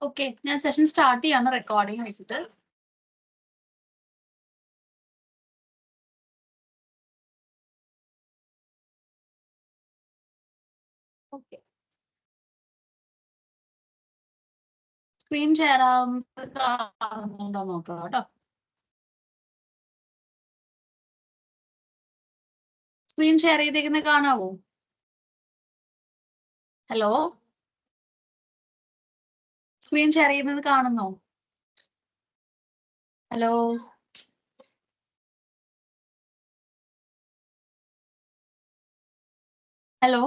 Okay, ഞാൻ session start ചെയ്യാണ് recording വെച്ചിട്ട്. ഓക്കെ, സ്ക്രീൻ ഷെയർ ആവുന്നുണ്ടോ നോക്കാം കേട്ടോ. സ്ക്രീൻ ഷെയർ ചെയ്തേക്കുന്നത് കാണാവോ? ഹലോ, സ്ക്രീൻ ഷെയർ ചെയ്യുന്നത് കാണുന്നോ? ഹലോ, ഹലോ,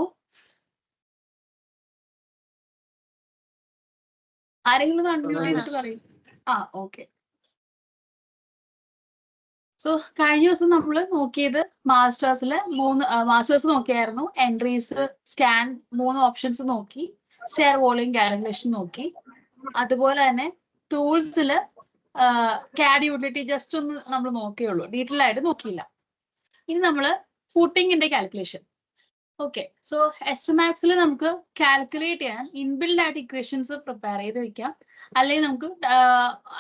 ആരെങ്കിലും കണ്ടിന്യൂ ചെയ്തിട്ട് പറയും. ഓക്കെ. സോ കഴിഞ്ഞ ദിവസം നമ്മൾ നോക്കിയത് മാസ്റ്റേഴ്സ് നോക്കിയായിരുന്നു. എൻട്രീസ്, സ്കാൻ, 3 ഓപ്ഷൻസ് നോക്കി. ഷെയർ വോളിയം കാൽക്കുലേഷൻ നോക്കി. അതുപോലെ തന്നെ ടൂൾസിൽ CAD യൂട്ടിലിറ്റി ജസ്റ്റ് ഒന്ന് നമ്മൾ നോക്കിയുള്ളൂ, ഡീറ്റെയിൽ ആയിട്ട് നോക്കിയില്ല. ഇനി നമ്മൾ ഫൂട്ടിങ്ങിന്റെ കാൽക്കുലേഷൻ. ഓക്കെ, സോ എസ്റ്റിമാക്സിൽ നമുക്ക് കാൽക്കുലേറ്റ് ചെയ്യാൻ ഇൻബിൽഡ് ആയിട്ട് ഇക്വേഷൻസ് പ്രിപ്പയർ ചെയ്ത് വെക്കാം, അല്ലെങ്കിൽ നമുക്ക്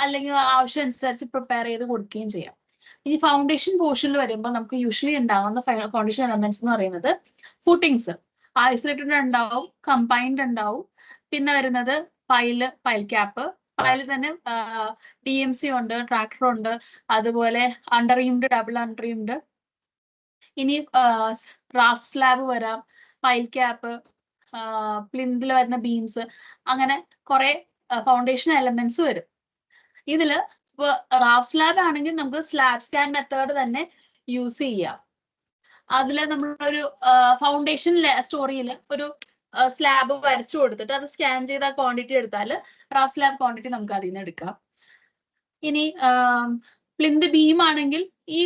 അല്ലെങ്കിൽ ആവശ്യം അനുസരിച്ച് പ്രിപ്പയർ ചെയ്ത് കൊടുക്കുകയും ചെയ്യാം. ഇനി ഫൗണ്ടേഷൻ പോർഷനിൽ വരുമ്പോൾ നമുക്ക് യൂഷ്വലി ഉണ്ടാകുന്ന ഫൗണ്ടേഷൻ എലമെന്റ്സ് എന്ന് പറയുന്നത് ഫൂട്ടിങ്സ്, ഐസൊലേറ്റഡ് ഉണ്ടാവും, കമ്പൈൻഡ് ഉണ്ടാവും, പിന്നെ വരുന്നത് പൈൽ ക്യാപ്പ്, പൈൽ തന്നെ DMC ഉണ്ട്, ട്രാക്ടർ ഉണ്ട്, അതുപോലെ അണ്ടർഈംഡ്, ഡബിൾ അണ്ടർഈംഡ്. ഇനി റാഫ് സ്ലാബ് വരാം, പൈൽ ക്യാപ്പ്, പ്ലിന്തിൽ വരുന്ന ബീംസ്, അങ്ങനെ കുറെ ഫൗണ്ടേഷൻ എലമെന്റ്സ് വരും. ഇതില് ഇപ്പൊ റാഫ് സ്ലാബ് ആണെങ്കിൽ നമുക്ക് സ്ലാബ് സ്കാൻ മെത്തേഡ് തന്നെ യൂസ് ചെയ്യാം. അതില് നമ്മളൊരു ഫൗണ്ടേഷൻ സ്റ്റോറിയിൽ ഒരു സ്ലാബ് വരച്ചു കൊടുത്തിട്ട് അത് സ്കാൻ ചെയ്ത ക്വാണ്ടിറ്റി എടുത്താൽ റാഫ് സ്ലാബ് ക്വാണ്ടിറ്റി നമുക്ക് അതിൽ നിന്ന് എടുക്കാം. ഇനി പ്ലിന്ത് ബീം ആണെങ്കിൽ ഈ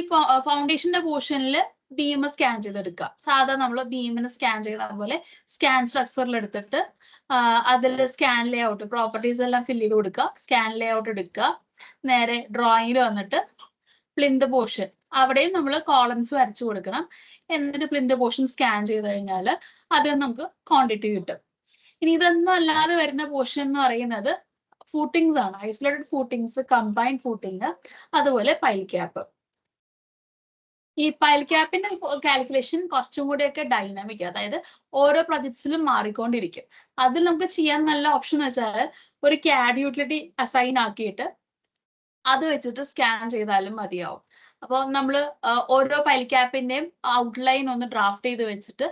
ഫൗണ്ടേഷന്റെ പോർഷനിൽ ബീം സ്കാൻ ചെയ്തെടുക്കുക. സാധാരണ നമ്മൾ ബീമിന് സ്കാൻ ചെയ്ത പോലെ സ്കാൻ സ്ട്രക്ചറിൽ എടുത്തിട്ട് അതിൽ സ്കാൻ ലേ ഔട്ട് പ്രോപ്പർട്ടീസ് എല്ലാം ഫില്ല് ചെയ്ത് കൊടുക്കുക, സ്കാൻ ലേ ഔട്ട് എടുക്കുക, നേരെ ഡ്രോയിങ്ങിൽ വന്നിട്ട് പ്ലിന്ത് പോർഷൻ അവിടെയും നമ്മൾ കോളംസ് വരച്ചു കൊടുക്കണം. എന്നിട്ട് പ്ലിന്ത് പോർഷൻ സ്കാൻ ചെയ്ത് കഴിഞ്ഞാൽ അതിൽ നമുക്ക് ക്വാണ്ടിറ്റി കിട്ടും. ഇനി ഇതൊന്നും അല്ലാതെ വരുന്ന പോർഷൻ എന്ന് പറയുന്നത് ഫൂട്ടിങ്സ് ആണ്. ഐസൊലേറ്റഡ് ഫൂട്ടിങ്സ്, കമ്പൈൻഡ് ഫൂട്ടിങ്, അതുപോലെ പൈൽ ക്യാപ്പ്. ഈ പൈൽ ക്യാപ്പിന്റെ കാൽക്കുലേഷൻ കുറച്ചും കൂടിയൊക്കെ ഡൈനാമിക്, അതായത് ഓരോ പ്രൊജക്ട്സിലും മാറിക്കൊണ്ടിരിക്കും. അതിൽ നമുക്ക് ചെയ്യാൻ നല്ല ഓപ്ഷൻ എന്ന് വെച്ചാൽ ഒരു CAD യൂട്ടിലിറ്റി അസൈൻ ആക്കിയിട്ട് അത് വെച്ചിട്ട് സ്കാൻ ചെയ്താലും മതിയാവും. അപ്പോൾ നമ്മൾ ഓരോ പൈൽ ക്യാപ്പിന്റെയും ഔട്ട്ലൈൻ ഒന്ന് ഡ്രാഫ്റ്റ് ചെയ്ത് വെച്ചിട്ട്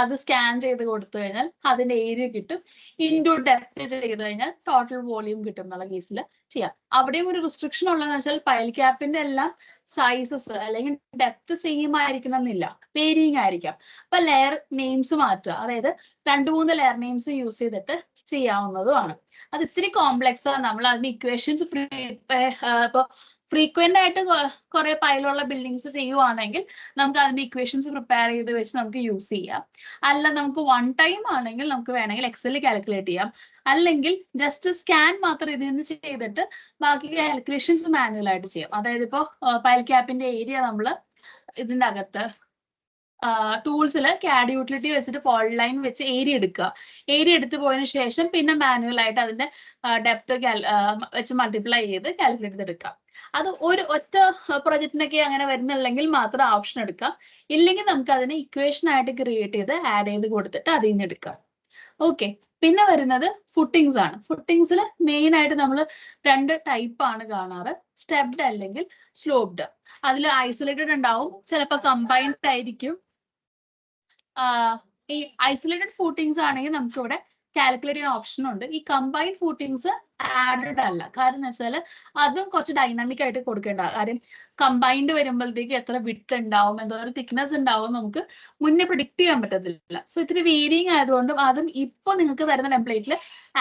അത് സ്കാൻ ചെയ്ത് കൊടുത്തു കഴിഞ്ഞാൽ അതിന്റെ ഏരിയ കിട്ടും. ഇൻറ്റു ഡെപ്ത് ചെയ്ത് കഴിഞ്ഞാൽ ടോട്ടൽ വോളിയം കിട്ടും എന്നുള്ള കേസിൽ ചെയ്യാം. അവിടെയും ഒരു റിസ്ട്രിക്ഷൻ ഉള്ളതെന്ന് വെച്ചാൽ പൈൽ ക്യാപ്പിന്റെ എല്ലാം സൈസസ് അല്ലെങ്കിൽ ഡെപ്ത് സെയിം ആയിരിക്കണം എന്നില്ല, വേരിയിങ് ആയിരിക്കാം. അപ്പൊ ലെയർ നെയിംസ് മാറ്റുക, അതായത് 2-3 ലെയർ നെയിംസ് യൂസ് ചെയ്തിട്ട് ചെയ്യാവുന്നതുമാണ്. അത് ഇത്തിരി കോംപ്ലെക്സ് ആണ്. നമ്മൾ അതിന് ഇക്വേഷൻസ് ഇപ്പൊ ഫ്രീക്വന്റ് ആയിട്ട് കുറെ പൈലുള്ള ബിൽഡിങ്സ് ചെയ്യുവാണെങ്കിൽ നമുക്ക് അതിന്റെ ഇക്വേഷൻസ് പ്രിപ്പയർ ചെയ്ത് വെച്ച് നമുക്ക് യൂസ് ചെയ്യാം. അല്ല നമുക്ക് വൺ ടൈം ആണെങ്കിൽ നമുക്ക് വേണമെങ്കിൽ എക്സലിൽ കാൽക്കുലേറ്റ് ചെയ്യാം, അല്ലെങ്കിൽ ജസ്റ്റ് സ്കാൻ മാത്രം ഇതിൽ നിന്ന് ചെയ്തിട്ട് ബാക്കി കാൽക്കുലേഷൻസ് മാനുവൽ ആയിട്ട് ചെയ്യാം. അതായത് ഇപ്പൊ പൈൽ ക്യാപ്പിന്റെ ഏരിയ നമ്മൾ ഇതിന്റെ അകത്ത് ടൂൾസിൽ CAD യൂട്ടിലിറ്റി വെച്ചിട്ട് പോളി ലൈൻ വെച്ച് ഏരിയ എടുക്കുക. ഏരിയ എടുത്തു പോയതിനു ശേഷം പിന്നെ മാനുവൽ ആയിട്ട് അതിന്റെ ഡെപ്ത് വെച്ച് മൾട്ടിപ്ലൈ ചെയ്ത് കാൽക്കുലേറ്റ് ചെയ്തെടുക്കാം. അത് ഒറ്റ പ്രൊജക്റ്റിനൊക്കെ അങ്ങനെ വരുന്നില്ലെങ്കിൽ മാത്രം ഓപ്ഷൻ എടുക്കാം. ഇല്ലെങ്കിൽ നമുക്ക് അതിനെ ഇക്വേഷൻ ആയിട്ട് ക്രിയേറ്റ് ചെയ്ത് ആഡ് ചെയ്ത് കൊടുത്തിട്ട് അതിൽ നിന്ന് എടുക്കാം. ഓക്കെ, പിന്നെ വരുന്നത് ഫുട്ടിങ്സ് ആണ്. ഫുട്ടിങ്സിൽ മെയിൻ ആയിട്ട് നമ്മൾ 2 ടൈപ്പ് ആണ് കാണാറ്, സ്റ്റെപ്ഡ് അല്ലെങ്കിൽ സ്ലോപ്ഡ്. അതിൽ ഐസൊലേറ്റഡ് ഉണ്ടാവും, ചിലപ്പോൾ കമ്പൈൻഡ് ആയിരിക്കും. ഈ ഐസൊലേറ്റഡ് ഫൂട്ടിങ്സ് ആണെങ്കിൽ നമുക്ക് ഇവിടെ കാൽക്കുലേറ്റ് ചെയ്യുന്ന ഓപ്ഷൻ ഉണ്ട്. ഈ കമ്പൈൻഡ് ഫൂട്ടിങ്സ് ആഡഡ് അല്ല. കാരണം എന്ന് വെച്ചാൽ അതും കുറച്ച് ഡൈനാമിക് ആയിട്ട് കൊടുക്കേണ്ട. കാര്യം കമ്പൈൻഡ് വരുമ്പോഴത്തേക്ക് എത്ര വിഡ്ത്ത് ഉണ്ടാവും, എന്തോരം തിക്നെസ് ഉണ്ടാവും നമുക്ക് മുന്നേ പ്രിഡിക്ട് ചെയ്യാൻ പറ്റത്തില്ല. സോ ഇത്തിരി വേരിയിങ് ആയതുകൊണ്ടും അതും ഇപ്പോൾ നിങ്ങൾക്ക് വരുന്ന ടെംപ്ലേറ്റിൽ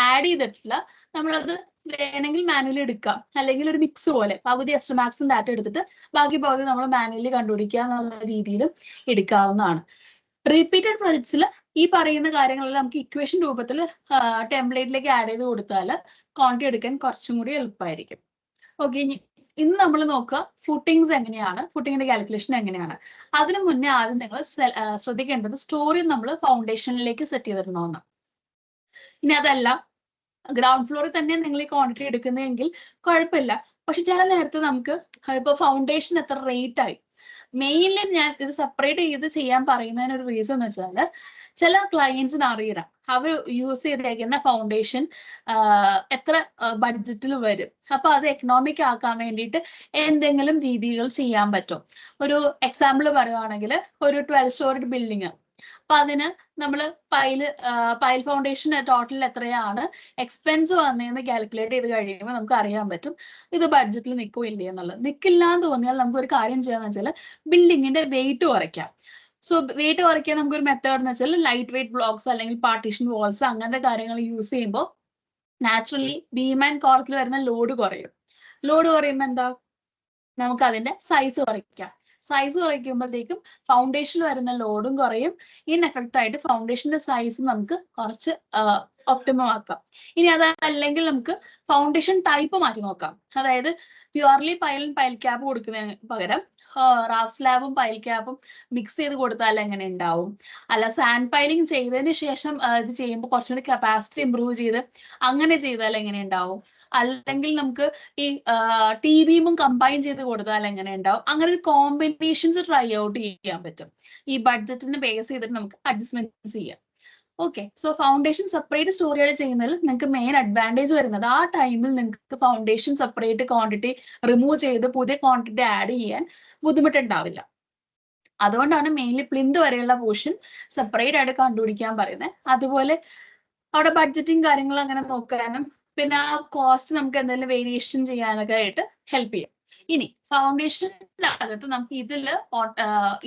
ആഡ് ചെയ്തിട്ടില്ല. നമ്മളത് വേണമെങ്കിൽ മാനുവലി എടുക്കാം, അല്ലെങ്കിൽ ഒരു മിക്സ് പോലെ പകുതി എസ്റ്റിമാക്സും ഡാറ്റ എടുത്തിട്ട് ബാക്കി പകുതി നമ്മൾ മാനുവലി കണ്ടുപിടിക്കുക എന്നുള്ള രീതിയിലും എടുക്കാവുന്നതാണ്. റിപ്പീറ്റഡ് പ്രൊജക്ട്സിൽ ഈ പറയുന്ന കാര്യങ്ങളെല്ലാം നമുക്ക് ഇക്വേഷൻ രൂപത്തിൽ ടെംപ്ലേറ്റിലേക്ക് ആഡ് ചെയ്ത് കൊടുത്താൽ ക്വാണ്ടിറ്റി എടുക്കാൻ കുറച്ചും കൂടി എളുപ്പമായിരിക്കും. ഓക്കെ, ഇന്ന് നമ്മൾ നോക്കുക ഫൂട്ടിങ്സ് എങ്ങനെയാണ്, ഫൂട്ടിങ്ങിന്റെ കാൽക്കുലേഷൻ എങ്ങനെയാണ്. അതിനു മുന്നേ ആദ്യം നിങ്ങൾ ശ്രദ്ധിക്കേണ്ടത് സ്റ്റോറി നമ്മൾ ഫൗണ്ടേഷനിലേക്ക് സെറ്റ് ചെയ്തിടണമെന്ന്. ഇനി അതല്ല, ഗ്രൗണ്ട് ഫ്ലോറിൽ തന്നെ നിങ്ങൾ ഈ ക്വാണ്ടിറ്റി എടുക്കുന്നതെങ്കിൽ കുഴപ്പമില്ല. പക്ഷെ ചില നേരത്ത് നമുക്ക് ഇപ്പൊ ഫൗണ്ടേഷൻ എത്ര റേറ്റ് ആയി. മെയിൻലി ഞാൻ ഇത് സെപ്പറേറ്റ് ചെയ്ത് ചെയ്യാൻ പറയുന്നതിന് ഒരു റീസൺ എന്ന് വെച്ചാൽ ചില ക്ലയൻസിന് അറിയില്ല അവർ യൂസ് ചെയ്തേക്കുന്ന ഫൗണ്ടേഷൻ എത്ര ബഡ്ജറ്റിൽ വരും. അപ്പൊ അത് എക്കണോമിക് ആക്കാൻ വേണ്ടിയിട്ട് എന്തെങ്കിലും രീതികൾ ചെയ്യാൻ പറ്റും. ഒരു എക്സാമ്പിൾ പറയുവാണെങ്കിൽ ഒരു 12 സ്റ്റോറി ബിൽഡിങ്, അപ്പൊ അതിന് നമ്മൾ പൈൽ ഫൗണ്ടേഷൻ ടോട്ടൽ എത്രയാണ് എക്സ്പെൻസ് വന്നതെന്ന് കാൽക്കുലേറ്റ് ചെയ്ത് കഴിയുമ്പോൾ നമുക്ക് അറിയാൻ പറ്റും ഇത് ബഡ്ജറ്റിൽ നിൽക്കോ ഇല്ലേ എന്നുള്ളത്. നിൽക്കില്ല എന്ന് തോന്നിയാൽ നമുക്ക് ഒരു കാര്യം ചെയ്യാന്ന് വെച്ചാൽ ബിൽഡിങ്ങിന്റെ വെയിറ്റ് കുറയ്ക്കാം. സോ വെയിറ്റ് കുറയ്ക്കാൻ നമുക്കൊരു മെത്തേഡ് എന്ന് വെച്ചാൽ ലൈറ്റ് വെയിറ്റ് ബ്ലോക്സ് അല്ലെങ്കിൽ പാർട്ടീഷൻ വാൾസ് അങ്ങനത്തെ കാര്യങ്ങൾ യൂസ് ചെയ്യുമ്പോൾ നാച്ചുറലി ബീം ആൻഡ് കോളത്തിൽ വരുന്ന ലോഡ് കുറയും. ലോഡ് കുറയുമ്പോൾ എന്താ, നമുക്ക് അതിന്റെ സൈസ് കുറയ്ക്കാം. സൈസ് കുറയ്ക്കുമ്പോഴത്തേക്കും ഫൗണ്ടേഷനിൽ വരുന്ന ലോഡും കുറയും. ഇൻ എഫക്റ്റ് ആയിട്ട് ഫൗണ്ടേഷന്റെ സൈസ് നമുക്ക് കുറച്ച് ഒപ്റ്റിമം ആക്കാം. ഇനി അതല്ലെങ്കിൽ നമുക്ക് ഫൗണ്ടേഷൻ ടൈപ്പ് മാറ്റി നോക്കാം. അതായത് പ്യുവർലി പൈൽ ക്യാപ്പ് കൊടുക്കുന്നതിന് പകരം റാഫ് സ്ലാബും പൈൽ ക്യാപ്പും മിക്സ് ചെയ്ത് കൊടുത്താൽ എങ്ങനെ ഉണ്ടാവും. അല്ല സാൻഡ് പൈലിംഗ് ചെയ്തതിന് ശേഷം ഇത് ചെയ്യുമ്പോൾ കുറച്ചുകൂടി കപ്പാസിറ്റി ഇമ്പ്രൂവ് ചെയ്ത് അങ്ങനെ ചെയ്താൽ എങ്ങനെ ഉണ്ടാവും. അല്ലെങ്കിൽ നമുക്ക് ഈ ടി ബീമും കമ്പൈൻ ചെയ്ത് കൊടുത്താൽ എങ്ങനെ ഉണ്ടാവും. അങ്ങനെ ഒരു കോമ്പിനേഷൻസ് ട്രൈ ഔട്ട് ചെയ്യാൻ പറ്റും. ഈ ബഡ്ജറ്റിനെ ബേസ് ചെയ്തിട്ട് നമുക്ക് അഡ്ജസ്റ്റ്മെന്റ് ചെയ്യാം. ഓക്കെ, സോ ഫൗണ്ടേഷൻ സെപ്പറേറ്റ് സ്റ്റോറിയാണ് ചെയ്യുന്നതിൽ നിങ്ങൾക്ക് മെയിൻ അഡ്വാൻറ്റേജ് വരുന്നത് ആ ടൈമിൽ നിങ്ങൾക്ക് ഫൗണ്ടേഷൻ സെപ്പറേറ്റ് ക്വാണ്ടിറ്റി റിമൂവ് ചെയ്ത് പുതിയ ക്വാണ്ടിറ്റി ആഡ് ചെയ്യാൻ ബുദ്ധിമുട്ടുണ്ടാവില്ല. അതുകൊണ്ടാണ് മെയിൻലി പ്ലിന്ത് വരെയുള്ള പോർഷൻ സെപ്പറേറ്റ് ആയിട്ട് കണ്ടുപിടിക്കാൻ പറയുന്നത്. അതുപോലെ അവിടെ ബഡ്ജറ്റിങ് കാര്യങ്ങൾ അങ്ങനെ നോക്കാനും പിന്നെ ആ കോസ്റ്റ് നമുക്ക് എന്തെങ്കിലും വേരിയേഷൻ ചെയ്യാനൊക്കെ ആയിട്ട് ഹെൽപ്പ് ചെയ്യും. ഇനി ഫൗണ്ടേഷനകത്ത് നമുക്ക് ഇതിൽ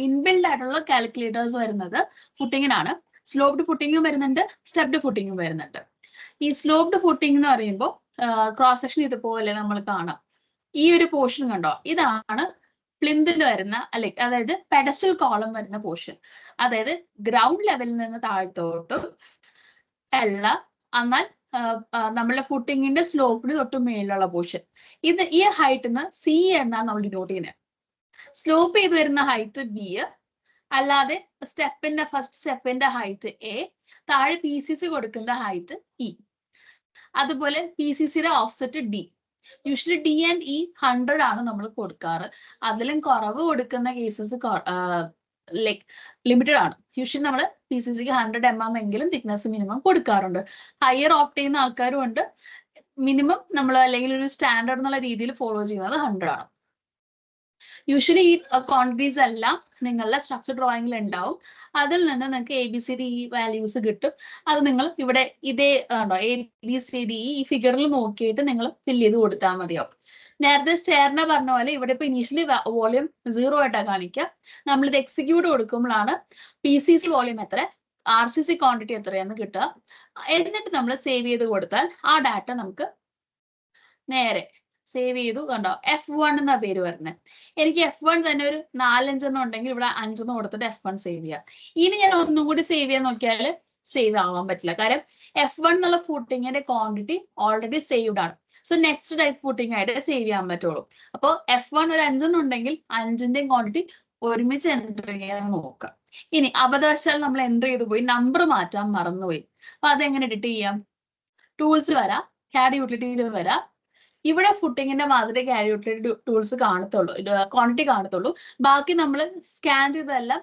ഇൻബിൽഡ് ആയിട്ടുള്ള കാൽക്കുലേറ്റേഴ്സ് വരുന്നത് ഫുട്ടിങ്ങിനാണ്. സ്ലോപ്ഡ് ഫുട്ടിങ്ങും വരുന്നുണ്ട്, സ്റ്റെപ്ഡ് ഫുട്ടിങ്ങും വരുന്നുണ്ട്. ഈ സ്ലോപ്ഡ് ഫുട്ടിംഗ് എന്ന് പറയുമ്പോൾ ക്രോസ് സെക്ഷൻ ഇതുപോലെ നമ്മൾ കാണാം. ഈ ഒരു പോർഷൻ കണ്ടോ, ഇതാണ് പ്ലിന്തിൽ വരുന്ന അതായത് പെഡസ്റ്റൽ കോളം വരുന്ന പോർഷൻ. അതായത് ഗ്രൗണ്ട് ലെവലിൽ നിന്ന് താഴത്തോട്ടും ഉള്ള എന്നാൽ നമ്മളുടെ ഫുട്ടിങ്ങിന്റെ സ്ലോപ്പിന് തൊട്ട് മേലുള്ള പോർഷൻ. ഈ ഹൈറ്റിന്ന് സി എന്നാണ് നമ്മൾ ഡിനോട്ട് ചെയ്യുന്നത്. സ്ലോപ്പ് ചെയ്ത് വരുന്ന ഹൈറ്റ് ബി, അല്ലാതെ ഫസ്റ്റ് സ്റ്റെപ്പിന്റെ ഹൈറ്റ് എ, താഴെ പി സി സി കൊടുക്കുന്ന ഹൈറ്റ് ഇ. അതുപോലെ പി സി സിയുടെ offset D. Usually D and E 100 ആണ് നമ്മൾ കൊടുക്കാറ്. അതിലും കുറവ് കൊടുക്കുന്ന കേസസ് ലിമിറ്റഡ് ആണ്. യൂഷ്വലി നമ്മൾ പി സി സിക്ക് 100 mm എങ്കിലും തിക്നെസ് മിനിമം കൊടുക്കാറുണ്ട്. ഹയർ ഓപ്റ്റ് ചെയ്യുന്ന ആൾക്കാരും ഉണ്ട്. മിനിമം നമ്മൾ അല്ലെങ്കിൽ ഒരു സ്റ്റാൻഡേർഡ് എന്നുള്ള രീതിയിൽ ഫോളോ ചെയ്യുന്നത് 100 ആണ്. യൂഷ്വലി ഈ ക്വാണ്ടിറ്റീസ് എല്ലാം നിങ്ങളുടെ സ്ട്രക്ചർ ഡ്രോയിങ്ങിൽ ഉണ്ടാവും. അതിൽ നിന്ന് നിങ്ങൾക്ക് ABCD വാല്യൂസ് കിട്ടും. അത് നിങ്ങൾ ഇവിടെ ഇതേ ABCD ഈ ഫിഗറിൽ നോക്കിയിട്ട് നിങ്ങൾ ഫില്ല് ചെയ്ത് കൊടുത്താൽ മതിയാവും. നേരത്തെ സ്റ്റെയറിനെ പറഞ്ഞ പോലെ ഇവിടെ ഇപ്പൊ ഇനീഷ്യലി വോളിയം 0 ആയിട്ടാണ് കാണിക്കുക. നമ്മളിത് എക്സിക്യൂട്ട് കൊടുക്കുമ്പോഴാണ് PCC വോളിയം എത്ര, RCC ക്വാണ്ടിറ്റി എത്രയാന്ന് കിട്ടുക. എന്നിട്ട് നമ്മൾ സേവ് ചെയ്ത് കൊടുത്താൽ ആ ഡാറ്റ നമുക്ക് നേരെ സേവ് ചെയ്തു. കണ്ടോ, F1 എന്ന പേര് വരുന്നത്. എനിക്ക് F1 തന്നെ ഒരു 4-5 എണ്ണം ഉണ്ടെങ്കിൽ ഇവിടെ 5 കൊടുത്തിട്ട് F1 സേവ് ചെയ്യാം. ഇനി ഞാൻ ഒന്നും കൂടി സേവ് ചെയ്യാൻ നോക്കിയാൽ സേവ് ആവാൻ പറ്റില്ല. കാരണം F1 എന്നുള്ള ഫുട്ടിങ്ങിന്റെ ക്വാണ്ടിറ്റി ഓൾറെഡി സേവ്ഡ് ആണ്. സോ നെക്സ്റ്റ് ടൈപ്പ് ഫുട്ടിങ് ആയിട്ട് സേവ് ചെയ്യാൻ പറ്റുള്ളൂ. അപ്പോൾ F1 ഒരു 5 എണ്ണം ഉണ്ടെങ്കിൽ 5ന്റെയും ക്വാണ്ടിറ്റി ഒരുമിച്ച് എൻ്റർ ചെയ്യാൻ നോക്കാം. ഇനി അബദ്ധവശാൽ നമ്മൾ എൻ്റർ ചെയ്ത് പോയി നമ്പർ മാറ്റാൻ മറന്നുപോയി. അപ്പൊ അതെങ്ങനെ എഡിറ്റ് ചെയ്യാം? ടൂൾസ് വരാം, CAD യൂട്ടിലിറ്റിയിൽ വരാം. ഇവിടെ ഫുട്ടിങ്ങിന്റെ മാതിരി CAD യൂട്ടിലിറ്റി ടൂൾസ് കാണത്തുള്ളൂ, ക്വാണ്ടിറ്റി കാണത്തുള്ളൂ. ബാക്കി നമ്മൾ സ്കാൻ ചെയ്തതെല്ലാം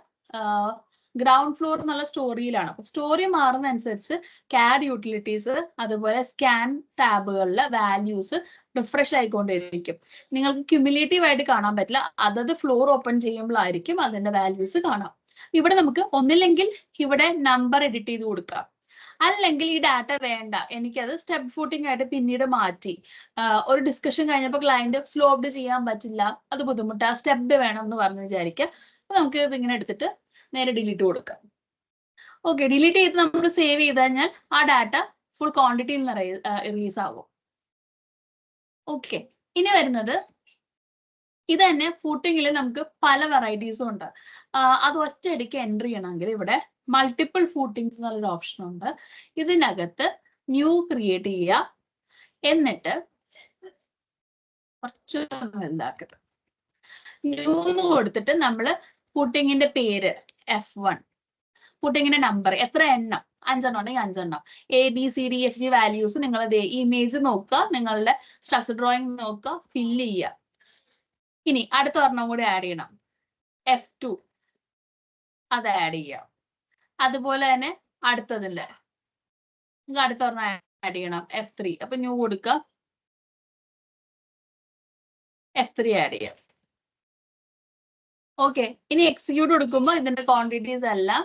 ഗ്രൗണ്ട് ഫ്ലോർ എന്നുള്ള സ്റ്റോറിയിലാണ്. സ്റ്റോറി മാറുന്ന അനുസരിച്ച് CAD യൂട്ടിലിറ്റീസ് അതുപോലെ സ്കാൻ ടാബുകളിലെ വാല്യൂസ് റിഫ്രഷ് ആയിക്കൊണ്ടിരിക്കും. നിങ്ങൾക്ക് ക്യുമുലേറ്റീവ് ആയിട്ട് കാണാൻ പറ്റില്ല. അതത് ഫ്ലോർ ഓപ്പൺ ചെയ്യുമ്പോഴായിരിക്കും അതിന്റെ വാല്യൂസ് കാണാം. ഇവിടെ നമുക്ക് ഒന്നില്ലെങ്കിൽ ഇവിടെ നമ്പർ എഡിറ്റ് ചെയ്ത് കൊടുക്കാം, അല്ലെങ്കിൽ ഈ ഡാറ്റ വേണ്ട, എനിക്കത് സ്റ്റെപ്പ് ഫുട്ടിംഗ് ആയിട്ട് പിന്നീട് മാറ്റി. ഒരു ഡിസ്കഷൻ കഴിഞ്ഞപ്പോൾ ക്ലയന്റ് സ്ലോപ്ഡ് ചെയ്യാൻ പറ്റില്ല, അത് ബുദ്ധിമുട്ടാ, സ്റ്റെപ്ഡ് വേണം എന്ന് പറഞ്ഞ് വിചാരിക്കാം. അപ്പൊ നമുക്ക് ഇതിങ്ങനെ എടുത്തിട്ട് നേരെ ഡിലീറ്റ് കൊടുക്കാം. ഓക്കെ, ഡിലീറ്റ് ചെയ്ത് നമ്മൾ സേവ് ചെയ്ത് കഴിഞ്ഞാൽ ആ ഡാറ്റ ഫുൾ ക്വാണ്ടിറ്റിയിൽ നിന്ന് റിലീസ് ആകും. ഓക്കെ, ഇനി വരുന്നത് ഇത് തന്നെ ഫുട്ടിങ്ങിൽ നമുക്ക് പല വെറൈറ്റീസും ഉണ്ട്. അത് ഒറ്റയടിക്ക് എൻട്രി ചെയ്യണമെങ്കിൽ ഇവിടെ മൾട്ടിപ്പിൾ ഫൂട്ടിങ്സ് എന്നുള്ളൊരു ഓപ്ഷൻ ഉണ്ട്. ഇതിനകത്ത് ന്യൂ ക്രിയേറ്റ് ചെയ്യുക. എന്നിട്ട് കുറച്ച് എന്താക്കട്ടെ, ന്യൂ എന്ന് കൊടുത്തിട്ട് നമ്മൾ ഫൂട്ടിങ്ങിന്റെ പേര് F1, ഫൂട്ടിങ്ങിന്റെ നമ്പർ എത്ര എണ്ണം, 5 ഉണ്ടെങ്കിൽ 5 ABCDEFG വാല്യൂസ് നിങ്ങൾ ഇമേജ് നോക്കുക, നിങ്ങളുടെ സ്ട്രക്ചർ ഡ്രോയിങ് നോക്കുക, ഫില്ല് ചെയ്യുക. ഇനി അടുത്ത ഒരെണ്ണം കൂടി ആഡ് ചെയ്യണം, F2 അത് ആഡ് ചെയ്യുക. അതുപോലെ തന്നെ അടുത്തതിന്റെ അടുത്ത ഒരെണ്ണം ആഡ് ചെയ്യണം, F3. അപ്പൊ ന്യൂ കൊടുക്കുക, F3 ആഡ് ചെയ്യാം. ഓക്കെ, ഇനി എക്സിക്യൂട്ട് കൊടുക്കുമ്പോൾ ഇതിന്റെ ക്വാണ്ടിറ്റീസ് എല്ലാം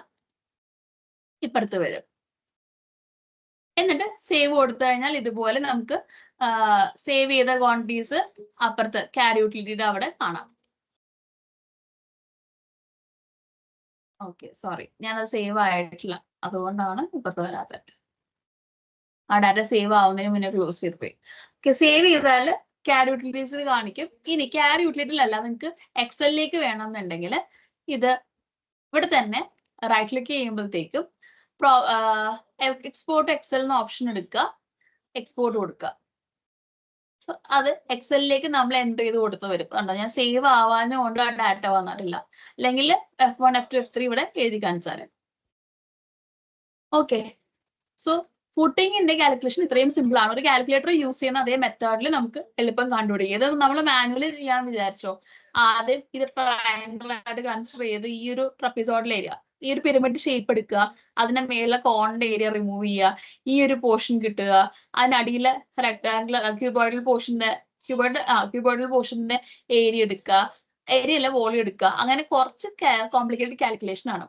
ഇപ്പുറത്ത് വരും. എന്നിട്ട് സേവ് കൊടുത്തു കഴിഞ്ഞാൽ ഇതുപോലെ നമുക്ക് സേവ് ചെയ്ത ക്വാണ്ടിറ്റീസ് അപ്പുറത്ത് ക്യാരി യൂട്ടിലിറ്റിയുടെ അവിടെ കാണാം. ഓക്കെ, സോറി, ഞാനത് സേവ് ആയിട്ടില്ല, അതുകൊണ്ടാണ് ഇപ്പുറത്ത് വരാത്തത്. ആ ഡാറ്റ സേവ് ആവുന്നതിന് മുന്നേ ക്ലോസ് ചെയ്ത് പോയി. ഓക്കെ, സേവ് ചെയ്താൽ ക്യാരി യൂട്ടിലിറ്റീസിൽ കാണിക്കും. ഇനി ക്യാരി യൂട്ടിലിറ്റിയിലല്ല, നിങ്ങൾക്ക് എക്സലിലേക്ക് വേണമെന്നുണ്ടെങ്കിൽ ഇത് ഇവിടെ തന്നെ റൈറ്റ് ക്ലിക്ക് ചെയ്യുമ്പോഴത്തേക്കും എക്സ്പോർട്ട് എക്സൽ എന്ന ഓപ്ഷൻ എടുക്കുക, എക്സ്പോർട്ട് കൊടുക്കുക. സോ അത് എക്സലിലേക്ക് നമ്മൾ എൻ്റർ ചെയ്ത് കൊടുത്ത് വരും. കണ്ടോ, ഞാൻ സേവ് ആവാനും കൊണ്ട് ആ ഡാറ്റ വന്നിട്ടില്ല. അല്ലെങ്കിൽ F1 F2 F3 ഇവിടെ എഴുതി കാണിച്ചാല്. ഓക്കെ, സോ ഫുട്ടിങ്ങിന്റെ കാൽക്കുലേഷൻ ഇത്രയും സിമ്പിൾ ആണ്. ഒരു കാൽക്കുലേറ്റർ യൂസ് ചെയ്യുന്ന അതേ മെത്തേഡിൽ നമുക്ക് എളുപ്പം കണ്ടുപിടിക്കും. ഇത് നമ്മൾ മാനുവലി ചെയ്യാൻ വിചാരിച്ചോ, ആദ്യം ഇത് ട്രയാങ്കിൾ ആയിട്ട് കൺസിഡർ ചെയ്ത് ഈ ഒരു ട്രപ്പിസോഡൽ ഏരിയ, ഈ ഒരു പിരമിഡ് ഷേപ്പ് എടുക്കുക, അതിന്റെ മേലെ കോണിന്റെ ഏരിയ റിമൂവ് ചെയ്യുക, ഈ ഒരു പോർഷൻ കിട്ടുക, അതിനടിയിലെ റെക്ടാംഗുലർ ക്യൂബോയിഡൽ പോർഷന്റെ ഏരിയ എടുക്കുക, ഏരിയ അല്ല വോളിയം എടുക്കുക. അങ്ങനെ കുറച്ച് കോംപ്ലിക്കേറ്റഡ് കാൽക്കുലേഷൻ ആണ്.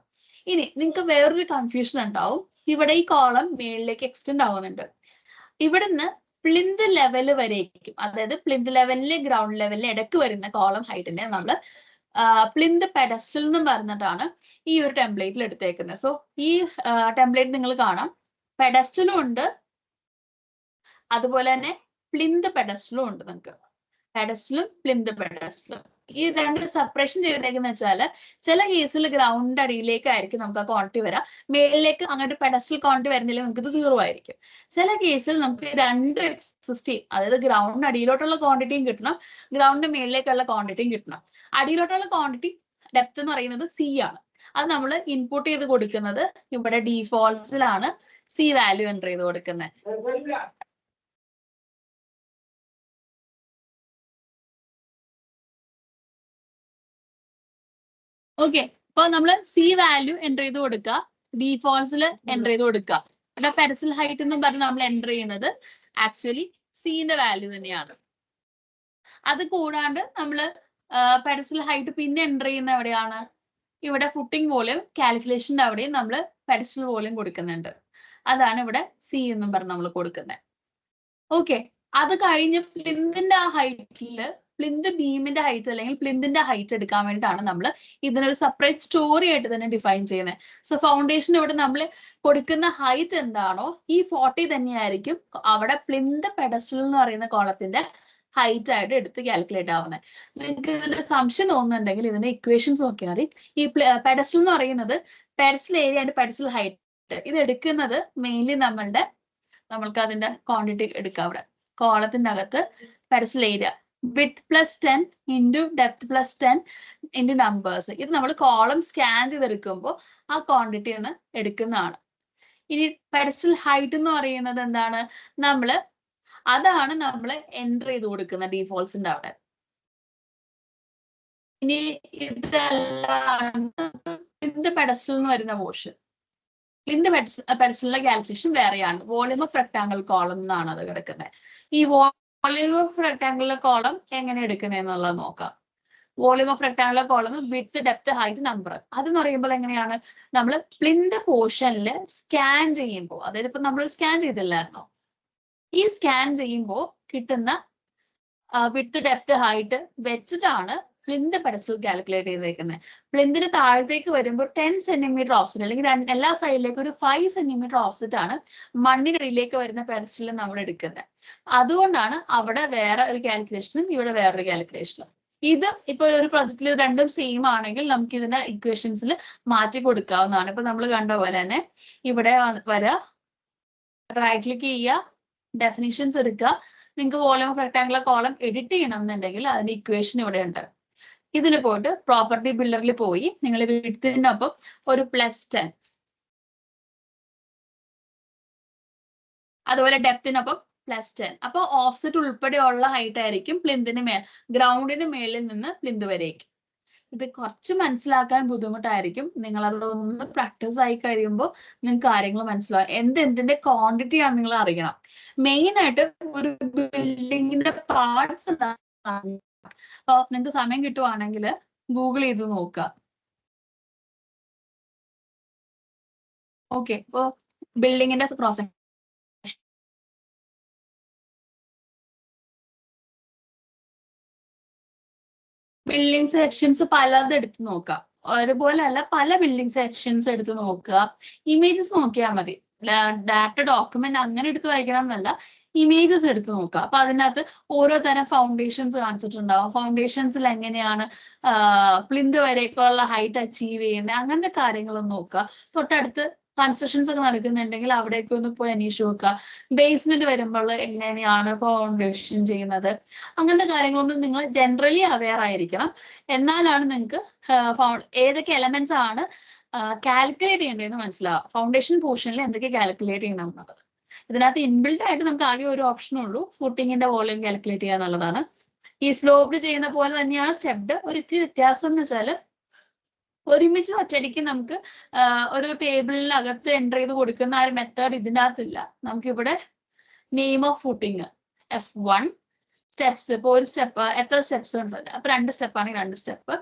ഇനി നിങ്ങൾക്ക് വേറൊരു കൺഫ്യൂഷൻ ഉണ്ടാവും, ഇവിടെ ഈ കോളം മേളിലേക്ക് എക്സ്റ്റെൻഡ് ആവുന്നുണ്ട്. ഇവിടുന്ന് പ്ലിന്ത് ലെവൽ വരേക്കും, അതായത് പ്ലിന്ത് ലെവലിലെ ഗ്രൗണ്ട് ലെവലിലെ ഇടയ്ക്ക് വരുന്ന കോളം ഹൈറ്റിനെ നമ്മൾ പ്ലിന്ത് പെഡസ്റ്റൽ എന്ന് പറഞ്ഞിട്ടാണ് ഈ ഒരു ടെംപ്ലേറ്റിൽ എടുത്തേക്കുന്നത്. സോ ഈ ടെംപ്ലേറ്റ് നിങ്ങൾ കാണാം, പെഡസ്റ്റലും ഉണ്ട്, അതുപോലെ തന്നെ പ്ലിന്ത് പെഡസ്റ്റലും ഉണ്ട്. നിങ്ങൾക്ക് പെഡസ്റ്റലും പ്ലിന്ത് പെഡസ്റ്റലും ഈ രണ്ട് സെപ്പറേഷൻ ചെയ്തേക്കെന്ന് വെച്ചാൽ ചില കേസിൽ ഗ്രൗണ്ട് അടിയിലേക്കായിരിക്കും നമുക്ക് ആ ക്വാണ്ടിറ്റി വരാം, മേളിലേക്ക് അങ്ങനെ ഒരു പെഡസ്റ്റൽ ക്വാണ്ടിറ്റി വരുന്നില്ല, നമുക്ക് ഇത് 0 ആയിരിക്കും. ചില കേസിൽ നമുക്ക് രണ്ടും എക്സിസ്റ്റ് ചെയ്യും, അതായത് ഗ്രൗണ്ട് അടിയിലോട്ടുള്ള ക്വാണ്ടിറ്റിയും കിട്ടണം, ഗ്രൗണ്ട് മേളിലേക്കുള്ള ക്വാണ്ടിറ്റിയും കിട്ടണം. അടിയിലോട്ടുള്ള ക്വാണ്ടിറ്റി ഡെപ്ത് എന്ന് പറയുന്നത് C ആണ്. അത് നമ്മൾ ഇൻപുട്ട് ചെയ്ത് കൊടുക്കുന്നത് ഇവിടെ ഡീഫോൾട്സിലാണ് C വാല്യൂ എൻ്റർ ചെയ്ത് കൊടുക്കുന്നത്. ഓക്കെ, അപ്പൊ നമ്മൾ C വാല്യൂ എൻ്റർ ചെയ്ത് കൊടുക്കുക, ഡീഫോൾട്സിൽ എൻ്റർ ചെയ്ത് കൊടുക്കുക. ഇവിടെ പെഡസ്റ്റൽ ഹൈറ്റ് എന്നും പറഞ്ഞ് നമ്മൾ എൻ്റർ ചെയ്യുന്നത് ആക്ച്വലി സിന്റെ വാല്യൂ തന്നെയാണ്. അത് കൂടാണ്ട് നമ്മൾ പെഡസ്റ്റൽ ഹൈറ്റ് പിന്നെ എൻ്റർ ചെയ്യുന്ന എവിടെയാണ്, ഇവിടെ ഫുട്ടിംഗ് വോളിയം കാൽക്കുലേഷന്റെ അവിടെയും നമ്മൾ പെഡസ്റ്റൽ വോളിയം കൊടുക്കുന്നുണ്ട്. അതാണ് ഇവിടെ C എന്നും പറഞ്ഞ് നമ്മൾ കൊടുക്കുന്നത്. ഓക്കെ, അത് കഴിഞ്ഞ് പ്ലിന്തിന്റെ ആ ഹൈറ്റില് പ്ലിന്ത് ബീമിന്റെ ഹൈറ്റ് അല്ലെങ്കിൽ പ്ലിന്തിന്റെ ഹൈറ്റ് എടുക്കാൻ വേണ്ടിയിട്ടാണ് നമ്മൾ ഇതിനൊരു സെപ്പറേറ്റ് സ്റ്റോറി ആയിട്ട് തന്നെ ഡിഫൈൻ ചെയ്യുന്നത്. സോ ഫൗണ്ടേഷൻ ഇവിടെ നമ്മൾ കൊടുക്കുന്ന ഹൈറ്റ് എന്താണോ ഈ 40 തന്നെയായിരിക്കും അവിടെ പ്ലിന്ത് പെഡസ്റ്റൽ എന്ന് പറയുന്ന കോളത്തിന്റെ ഹൈറ്റ് ആയിട്ട് എടുത്ത് കാൽക്കുലേറ്റ് ആവുന്നത്. നിങ്ങൾക്ക് ഇതിന്റെ സംശയം തോന്നുന്നുണ്ടെങ്കിൽ ഇതിന്റെ ഇക്വേഷൻസ് നോക്കിയാൽ മതി. ഈ പെഡസ്റ്റൽ എന്ന് പറയുന്നത് pedestal area and pedestal height, ഇത് എടുക്കുന്നത് മെയിൻലി നമ്മൾക്ക് അതിന്റെ ക്വാണ്ടിറ്റി എടുക്കാം. അവിടെ കോളത്തിന്റെ അകത്ത് pedestal area width plus 10 into depth plus 10 into numbers. ഇത് നമ്മൾ കോളം സ്കാൻ ചെയ്തെടുക്കുമ്പോൾ ആ ക്വാണ്ടിറ്റി ആണ് എടുക്കുന്നതാണ്. ഇനി പെഡസ്റ്റൽ ഹൈറ്റ് എന്ന് പറയുന്നത് എന്താണ്, അതാണ് നമ്മൾ എൻ്റർ ചെയ്ത് കൊടുക്കുന്ന ഡീഫോൾട്സിന്റെ അവിടെ. ഇനി ഇതല്ല പെഡസ്റ്റൽ എന്ന് വരുന്ന പോർഷൻ, പ്ലിന്ത് പെഡസ്റ്റലിന്റെ കാൽക്കുലേഷൻ വേറെയാണ്. വോളിയം ഓഫ് റെക്ടാംഗിൾ കോളം എന്നാണ് അത് കിടക്കുന്നത്. ഈ വോളിയം ഓഫ് റെക്ടാംഗുലർ കോളം എങ്ങനെ എടുക്കുന്നത് എന്നുള്ളത് നോക്കാം. Volume of rectangular column width depth height number, അതെന്ന് പറയുമ്പോൾ എങ്ങനെയാണ്, നമ്മൾ പ്ലിന്ത് പോർഷനിൽ സ്കാൻ ചെയ്യുമ്പോൾ, അതായത് ഇപ്പൊ നമ്മൾ സ്കാൻ ചെയ്തില്ലായിരുന്നോ, ഈ സ്കാൻ ചെയ്യുമ്പോൾ കിട്ടുന്ന വിഡ്ത്ത് ഡെപ്ത് ഹൈറ്റ് വെച്ചിട്ടാണ് പ്ലിന്ത് പെഡസ്റ്റൽ കാൽക്കുലേറ്റ് ചെയ്തേക്കുന്നത്. പ്ലിന്തിന് താഴത്തേക്ക് വരുമ്പോൾ 10 സെന്റിമീറ്റർ ഓഫ്സെറ്റ് അല്ലെങ്കിൽ എല്ലാ സൈഡിലേക്കും ഒരു 5 സെന്റിമീറ്റർ ഓഫ്സെറ്റ് ആണ് മണ്ണിനടിയിലേക്ക് വരുന്ന പെഡസ്റ്റലിൽ നമ്മൾ എടുക്കുന്നത്. അതുകൊണ്ടാണ് അവിടെ വേറെ ഒരു കാൽക്കുലേഷനും ഇവിടെ വേറൊരു കാൽക്കുലേഷനും. ഇത് ഇപ്പൊ ഒരു പ്രൊജക്റ്റിൽ രണ്ടും സെയിം ആണെങ്കിൽ നമുക്ക് ഇതിന്റെ ഇക്വേഷൻസിൽ മാറ്റി കൊടുക്കാവുന്നതാണ്. ഇപ്പൊ നമ്മൾ കണ്ട പോലെ തന്നെ ഇവിടെ വരിക, റൈറ്റ് ക്ലിക്ക് ചെയ്യുക, ഡെഫിനിഷൻസ് എടുക്കുക. നിങ്ങൾക്ക് volume of rectangular column edit ചെയ്യണം എന്നുണ്ടെങ്കിൽ അതിന്റെ ഇക്വേഷൻ ഇവിടെ ഉണ്ട്. ഇതിൽ പോയിട്ട് പ്രോപ്പർട്ടി ബിൽഡറിൽ പോയി നിങ്ങൾ വിഡ്ത്തിന്റെ ഒപ്പം ഒരു +10 അതുപോലെ ഡെപ്തിനൊപ്പം +10. അപ്പോൾ ഓഫ്സെറ്റ് ഉൾപ്പെടെയുള്ള ഹൈറ്റ് ആയിരിക്കും പ്ലിന്തിന് ഗ്രൗണ്ടിന് മേളിൽ നിന്ന് പ്ലിന്ത് വരേക്കും. ഇത് കുറച്ച് മനസ്സിലാക്കാൻ ബുദ്ധിമുട്ടായിരിക്കും. നിങ്ങൾ അതൊന്ന് പ്രാക്ടീസ് ആയി കഴിയുമ്പോൾ നിങ്ങൾക്ക് കാര്യങ്ങൾ മനസ്സിലാവും. എന്തിന്റെ ക്വാണ്ടിറ്റി ആണ് നിങ്ങൾ അറിയണം. മെയിൻ ആയിട്ട് ഒരു ബിൽഡിങ്ങിന്റെ പാർട്സ് എന്താണ്. അപ്പോൾ നിങ്ങൾക്ക് സമയം കിട്ടുവാണെങ്കിൽ ഗൂഗിൾ ചെയ്ത് നോക്കുക. ഓക്കെ, ഇപ്പോ ബിൽഡിങ്ങിന്റെ ക്രോസ് ബിൽഡിംഗ് സെക്ഷൻസ് പലത് എടുത്ത് നോക്കാം. ഒരുപോലെ അല്ല, പല ബിൽഡിംഗ് സെക്ഷൻസ് എടുത്ത് നോക്കുക. ഇമേജസ് നോക്കിയാൽ മതി. ഡാറ്റ ഡോക്യുമെന്റ് അങ്ങനെ എടുത്ത് വായിക്കണം എന്നല്ല, ഇമേജസ് എടുത്ത് നോക്കുക. അപ്പൊ അതിനകത്ത് ഓരോ തരം ഫൗണ്ടേഷൻസ് കാണിച്ചിട്ടുണ്ടാവും. ഫൗണ്ടേഷൻസിൽ എങ്ങനെയാണ് പ്ലിന്ത് വരേക്കുള്ള ഹൈറ്റ് അച്ചീവ് ചെയ്യുന്നത്, അങ്ങനത്തെ കാര്യങ്ങളൊന്നും നോക്കുക. തൊട്ടടുത്ത് കൺസ്ട്രക്ഷൻസ് ഒക്കെ നടക്കുന്നുണ്ടെങ്കിൽ അവിടേക്ക് ഒന്ന് പോയി അന്വേഷിച്ച് നോക്കുക. ബേസ്മെന്റ് വരുമ്പോൾ എങ്ങനെയാണ് ഫൗണ്ടേഷൻ ചെയ്യുന്നത്, അങ്ങനത്തെ കാര്യങ്ങളൊന്നും നിങ്ങൾ ജനറലി അവെയർ ആയിരിക്കണം. എന്നാലാണ് നിങ്ങൾക്ക് ഏതൊക്കെ എലമെന്റ്സ് ആണ് കാൽക്കുലേറ്റ് ചെയ്യേണ്ടതെന്ന് മനസ്സിലാവുക. ഫൗണ്ടേഷൻ പോർഷനിൽ എന്തൊക്കെ കാൽക്കുലേറ്റ് ചെയ്യണം എന്നുള്ളത്. ഇതിനകത്ത് ഇൻബിൽഡ് ആയിട്ട് നമുക്ക് ആകെ ഒരു ഓപ്ഷൻ ഉള്ളൂ, ഫുട്ടിങ്ങിന്റെ വോളിയം കാൽക്കുലേറ്റ് ചെയ്യുക എന്നുള്ളതാണ്. ഈ സ്ലോപ്ഡ് ചെയ്യുന്ന പോലെ തന്നെയാണ് സ്റ്റെപ്ഡ്. ഒരു ഇത്തിരി വ്യത്യാസം എന്ന് വെച്ചാൽ ഒരുമിച്ച് ഒറ്റയടിക്ക് നമുക്ക് ഒരു ടേബിളിനകത്ത് എൻ്റർ ചെയ്ത് കൊടുക്കുന്ന ആ ഒരു മെത്തേഡ് ഇതിനകത്തില്ല. നമുക്കിവിടെ name of footing F1 steps. ഇപ്പോൾ ഒരു സ്റ്റെപ്പ് എത്ര സ്റ്റെപ്സ് ഉണ്ട്, അപ്പൊ 2 സ്റ്റെപ്പ് ആണെങ്കിൽ 2 സ്റ്റെപ്പ്,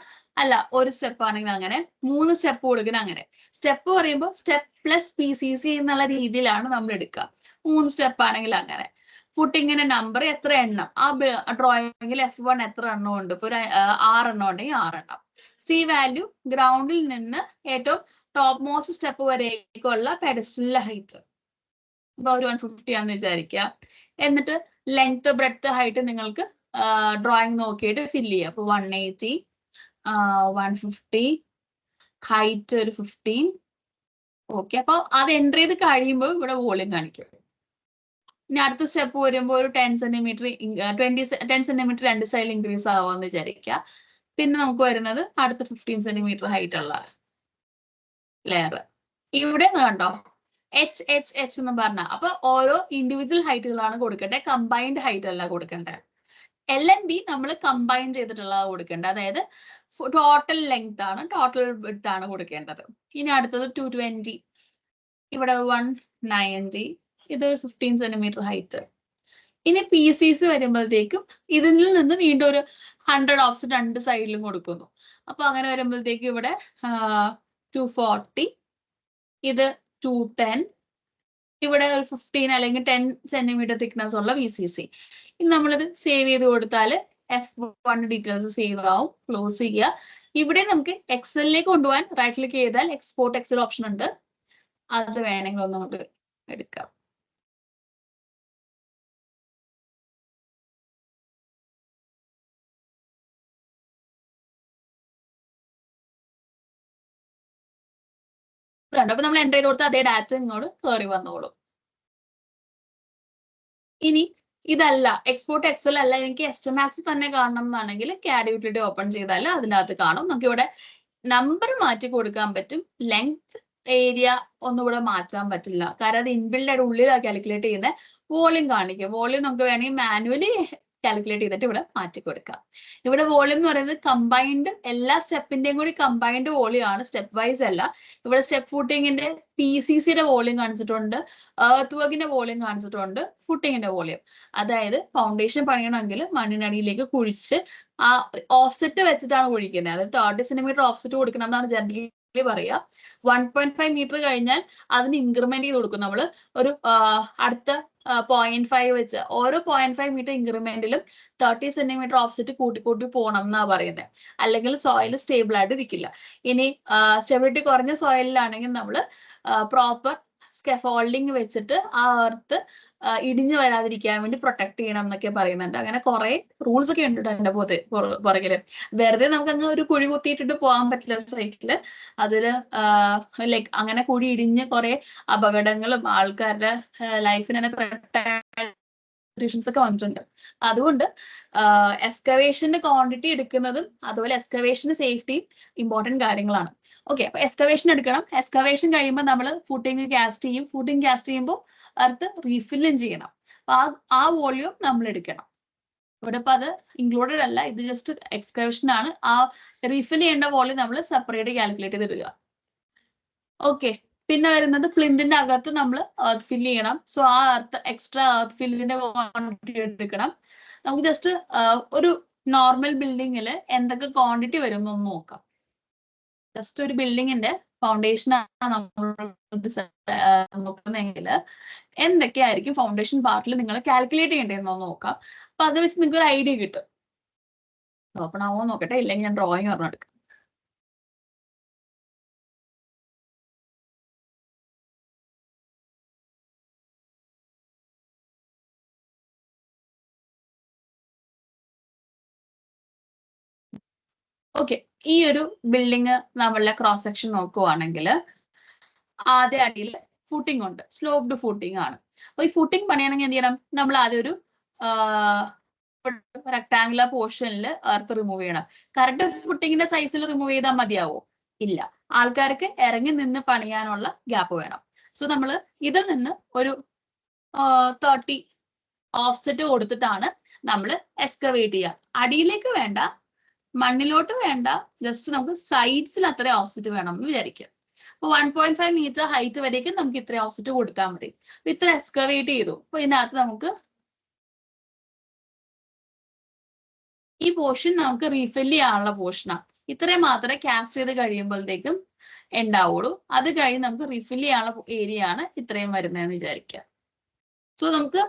അല്ല ഒരു സ്റ്റെപ്പ് ആണെങ്കിൽ അങ്ങനെ 3 സ്റ്റെപ്പ് കൊടുക്കുന്ന അങ്ങനെ. സ്റ്റെപ്പ് പറയുമ്പോൾ സ്റ്റെപ്പ് പ്ലസ് PCC എന്നുള്ള രീതിയിലാണ് നമ്മൾ എടുക്കുക. 3 സ്റ്റെപ്പ് ആണെങ്കിൽ അങ്ങനെ. ഫുട്ടിങ്ങിന്റെ നമ്പർ എത്ര എണ്ണം, ആ ഡ്രോയിങ്ങിൽ F1 എത്ര എണ്ണം ഉണ്ട്, ഇപ്പൊ ഒരു 6 എണ്ണം ഉണ്ടെങ്കിൽ 6 എണ്ണം. സി വാല്യൂ ഗ്രൗണ്ടിൽ നിന്ന് ഏറ്റവും ടോപ്പ് മോസ്റ്റ് സ്റ്റെപ്പ് വരേക്കുള്ള പെഡസ്റ്റലിലെ ഹൈറ്റ് ഇപ്പൊ ഒരു 150 ആണെന്ന് വിചാരിക്കുക. എന്നിട്ട് ലെങ്ത് ബ്രെഡ്ത്ത് ഹൈറ്റ് നിങ്ങൾക്ക് ഡ്രോയിങ് നോക്കിയിട്ട് ഫില്ല് ചെയ്യുക. അപ്പൊ 180, 150, ഹൈറ്റ് ഒരു 15. ഓക്കെ, അപ്പൊ അത് എൻ്റർ ചെയ്ത് കഴിയുമ്പോൾ ഇവിടെ വോളിയം കാണിക്കും. ഇനി അടുത്ത സ്റ്റെപ്പ് വരുമ്പോൾ ഒരു 10 സെന്റിമീറ്റർ 10 സെന്റിമീറ്റർ 2 സൈഡിൽ ഇൻക്രീസ് ആവാന്ന് വിചാരിക്കുക. പിന്നെ നമുക്ക് വരുന്നത് അടുത്ത 15 സെന്റിമീറ്റർ ഹൈറ്റ് ഉള്ള ലെയർ. ഇവിടെ കണ്ടോ H എന്ന് പറഞ്ഞ, അപ്പൊ ഓരോ ഇൻഡിവിജ്വൽ ഹൈറ്റുകളാണ് കൊടുക്കേണ്ടത്, കമ്പൈൻഡ് ഹൈറ്റ് അല്ല കൊടുക്കേണ്ടത്. LNB നമ്മൾ കമ്പൈൻ ചെയ്തിട്ടുള്ളത് കൊടുക്കേണ്ടത്, അതായത് ടോട്ടൽ ലെങ്ത് ആണ്, ടോട്ടൽ വിഡ്ത്ത് ആണ് കൊടുക്കേണ്ടത്. ഇനി അടുത്തത് 220, ഇവിടെ 190, ഇത് 15 സെന്റിമീറ്റർ ഹൈറ്റ്. ഇനി PCC വരുമ്പോഴത്തേക്കും ഇതിൽ നിന്ന് വീണ്ടും ഒരു 100 ഓഫ്സെറ്റ് 2 സൈഡിലും കൊടുക്കുന്നു. അപ്പൊ അങ്ങനെ വരുമ്പോഴത്തേക്കും ഇവിടെ 240, ഇത് 210, ഇവിടെ ഒരു 15 അല്ലെങ്കിൽ 10 സെന്റിമീറ്റർ തിക്നെസ് ഉള്ള VCC. ഇനി നമ്മളിത് സേവ് ചെയ്ത് കൊടുത്താൽ F1 ഡീറ്റെയിൽസ് സേവ് ആവും. ക്ലോസ് ചെയ്യുക. ഇവിടെ നമുക്ക് എക്സലിലേക്ക് കൊണ്ടുപോകാൻ റൈറ്റ് ക്ലിക്ക് ചെയ്താൽ എക്സ്പോർട്ട് എക്സൽ ഓപ്ഷൻ ഉണ്ട്, അത് വേണമെങ്കിൽ ഒന്ന് നമുക്ക് എടുക്കാം. അപ്പൊ നമ്മൾ എൻ്റർ ചെയ്ത് കൊടുത്താൽ അതേ ഡാറ്റ ഇങ്ങോട്ട് കയറി വന്നോളും. ഇനി ഇതല്ല, എക്സ്പോർട്ട് എക്സൽ അല്ല, എനിക്ക് എസ്റ്റമാക്സ് തന്നെ കാണണം എന്നാണെങ്കിൽ CAD യൂട്ടിലിറ്റി ഓപ്പൺ ചെയ്താൽ അതിനകത്ത് കാണും. നമുക്ക് ഇവിടെ നമ്പർ മാറ്റി കൊടുക്കാൻ പറ്റും. ലെങ്ത് ഏരിയ ഒന്നും ഇവിടെ മാറ്റാൻ പറ്റില്ല, കാരണം അത് ഇൻബിൽഡ് ആയിട്ട് ഉള്ളിലാണ് കാൽക്കുലേറ്റ് ചെയ്യുന്നത്. വോളിയം കാണിക്കും. വോളിയം നമുക്ക് വേണമെങ്കിൽ മാനുവലി കാൽക്കുലേറ്റ് ചെയ്തിട്ട് ഇവിടെ മാറ്റി കൊടുക്കാം. ഇവിടെ വോളിയം എന്ന് പറയുന്നത് കമ്പൈൻഡ്, എല്ലാ സ്റ്റെപ്പിന്റെയും കൂടി കമ്പൈൻഡ് വോളിയം ആണ്, സ്റ്റെപ്പ് വൈസ് അല്ല. ഇവിടെ സ്റ്റെപ്പ് ഫുട്ടിങ്ങിന്റെ PCCയുടെ വോളിയം കാണിച്ചിട്ടുണ്ട്, എർത്ത് വർക്കിന്റെ വോളിയം കാണിച്ചിട്ടുണ്ട്, ഫുട്ടിങ്ങിന്റെ വോളിയം. അതായത് ഫൗണ്ടേഷൻ പണിയണമെങ്കിൽ മണ്ണിനടിയിലേക്ക് കുഴിച്ച് ആ ഓഫ്സെറ്റ് വെച്ചിട്ടാണ് കുഴിക്കുന്നത്. അതായത് 30 സെന്റിമീറ്റർ ഓഫ്സെറ്റ് കൊടുക്കണം എന്നാണ് ജനറലി പറയുക. 1.5 മീറ്റർ കഴിഞ്ഞാൽ അതിന് ഇൻക്രിമെന്റ് ചെയ്ത് കൊടുക്കും നമ്മൾ. ഒരു അടുത്ത 0.5 വെച്ച് ഓരോ 0.5 മീറ്റർ ഇൻക്രിമെന്റിലും 30 സെന്റിമീറ്റർ ഓഫ്സെറ്റ് കൂട്ടി പോകണം എന്നാ പറയുന്നത്. അല്ലെങ്കിൽ സോയിൽ സ്റ്റേബിൾ ആയിട്ട് ഇരിക്കില്ല. ഇനി സ്റ്റെബിലിറ്റി കുറഞ്ഞ സോയിലാണെങ്കിൽ നമ്മൾ പ്രോപ്പർ സ്കെഫോൾഡിങ് വെച്ചിട്ട് ആ എർത്ത് ഇടിഞ്ഞു വരാതിരിക്കാൻ വേണ്ടി പ്രൊട്ടക്ട് ചെയ്യണം എന്നൊക്കെ പറയുന്നുണ്ട്. അങ്ങനെ കുറെ റൂൾസ് ഒക്കെ ഉണ്ട് എന്റെ പുറകില്. വെറുതെ നമുക്ക് അങ്ങ് ഒരു കുഴി കുത്തിയിട്ടിട്ട് പോകാൻ പറ്റില്ല സൈറ്റില്. അതില് ലൈക്ക് അങ്ങനെ കുഴി ഇടിഞ്ഞ് കുറെ അപകടങ്ങളും ആൾക്കാരുടെ ലൈഫിനെ ഒക്കെ വന്നിട്ടുണ്ട്. അതുകൊണ്ട് എക്സ്കവേഷന്റെ ക്വാണ്ടിറ്റി എടുക്കുന്നതും അതുപോലെ എക്സ്കവേഷന്റെ സേഫ്റ്റിയും ഇമ്പോർട്ടന്റ് കാര്യങ്ങളാണ്. ഓക്കെ, അപ്പൊ എക്സ്കവേഷൻ എടുക്കണം. എക്സ്കവേഷൻ കഴിയുമ്പോൾ നമ്മൾ ഫുട്ടിങ് കാസ്റ്റ് ചെയ്യും. ഫുട്ടിങ് കാസ്റ്റ് ചെയ്യുമ്പോൾ അടുത്ത് റീഫില്ലും ചെയ്യണം. അപ്പൊ ആ വോള്യൂം നമ്മൾ എടുക്കണം. ഇവിടെ ഇപ്പൊ അത് ഇൻക്ലൂഡഡ് അല്ല, ഇത് ജസ്റ്റ് എക്സ്കവേഷൻ ആണ്. ആ റീഫിൽ ചെയ്യേണ്ട വോള്യൂം നമ്മൾ സെപ്പറേറ്റ് കാൽക്കുലേറ്റ് ചെയ്തിടുക. ഓക്കെ, പിന്നെ വരുന്നത് പ്ലിന്തിന്റെ അകത്ത് നമ്മൾ എർത്ത് ഫില്ല് ചെയ്യണം. സോ ആ എക്സ്ട്രാ എർത്ത് ഫില്ലിന്റെ ക്വാണ്ടിറ്റി എടുക്കണം. നമുക്ക് ജസ്റ്റ് ഒരു നോർമൽ ബിൽഡിങ്ങിൽ എന്തൊക്കെ ക്വാണ്ടിറ്റി വരും എന്നൊന്ന് നോക്കാം. ജസ്റ്റ് ഒരു ബിൽഡിങ്ങിന്റെ ഫൗണ്ടേഷൻ ആണ് നമ്മൾ നോക്കുന്നതെങ്കിൽ എന്തൊക്കെയായിരിക്കും ഫൗണ്ടേഷൻ പാർട്ടിൽ നിങ്ങൾ കാൽക്കുലേറ്റ് ചെയ്യേണ്ടതെന്ന് നോക്കാം. അപ്പൊ അത് വെച്ച് നിങ്ങൾക്ക് ഒരു ഐഡിയ കിട്ടും. ഓപ്പൺ ആവോ നോക്കട്ടെ, ഇല്ലെങ്കിൽ ഞാൻ ഡ്രോയിങ് പറഞ്ഞെടുക്കാം. ഓക്കെ, ഈ ഒരു ബിൽഡിങ് നമ്മളുടെ ക്രോസ് സെക്ഷൻ നോക്കുവാണെങ്കിൽ ആദ്യ അടിയിൽ ഫൂട്ടിംഗ് ഉണ്ട്, സ്ലോപ്ഡ് ഫൂട്ടിംഗ് ആണ്. അപ്പൊ ഈ ഫൂട്ടിംഗ് പണിയണമെങ്കിൽ എന്ത് ചെയ്യണം? നമ്മൾ ആദ്യം ഒരു റെക്ടാങ്കുലർ പോർഷനിൽ എർത്ത് റിമൂവ് ചെയ്യണം. കറക്റ്റ് ഫുട്ടിങ്ങിന്റെ സൈസിൽ റിമൂവ് ചെയ്താൽ മതിയാവോ? ഇല്ല, ആൾക്കാർക്ക് ഇറങ്ങി നിന്ന് പണിയാനുള്ള ഗ്യാപ്പ് വേണം. സോ നമ്മൾ ഇതിൽ നിന്ന് ഒരു 30 ഓഫ്സെറ്റ് കൊടുത്തിട്ടാണ് നമ്മൾ എക്സ്കവേറ്റ് ചെയ്യുക. അടിയിലേക്ക് വേണ്ട, മണ്ണിലോട്ട് വേണ്ട, ജസ്റ്റ് നമുക്ക് സൈഡ്സിൽ അത്ര ഓഫ്സെറ്റ് വേണം എന്ന് വിചാരിക്കുക. അപ്പൊ 1.5 മീറ്റർ ഹൈറ്റ് വരേക്കും നമുക്ക് ഇത്ര ഓഫ്സെറ്റ് കൊടുത്താൽ മതി. അപ്പൊ ഇത്ര എക്സ്കവേറ്റ് ചെയ്തു. അപ്പൊ ഇതിനകത്ത് നമുക്ക് ഈ പോർഷൻ നമുക്ക് റീഫിൽ ചെയ്യാനുള്ള പോർഷനാണ്. ഇത്രയും മാത്രമേ കാസ്റ്റ് ചെയ്ത് കഴിയുമ്പോഴത്തേക്കും ഉണ്ടാവുള്ളൂ. അത് കഴിഞ്ഞ് നമുക്ക് റീഫിൽ ചെയ്യാനുള്ള ഏരിയ ആണ് ഇത്രയും വരുന്നതെന്ന് വിചാരിക്കുക. സോ നമുക്ക്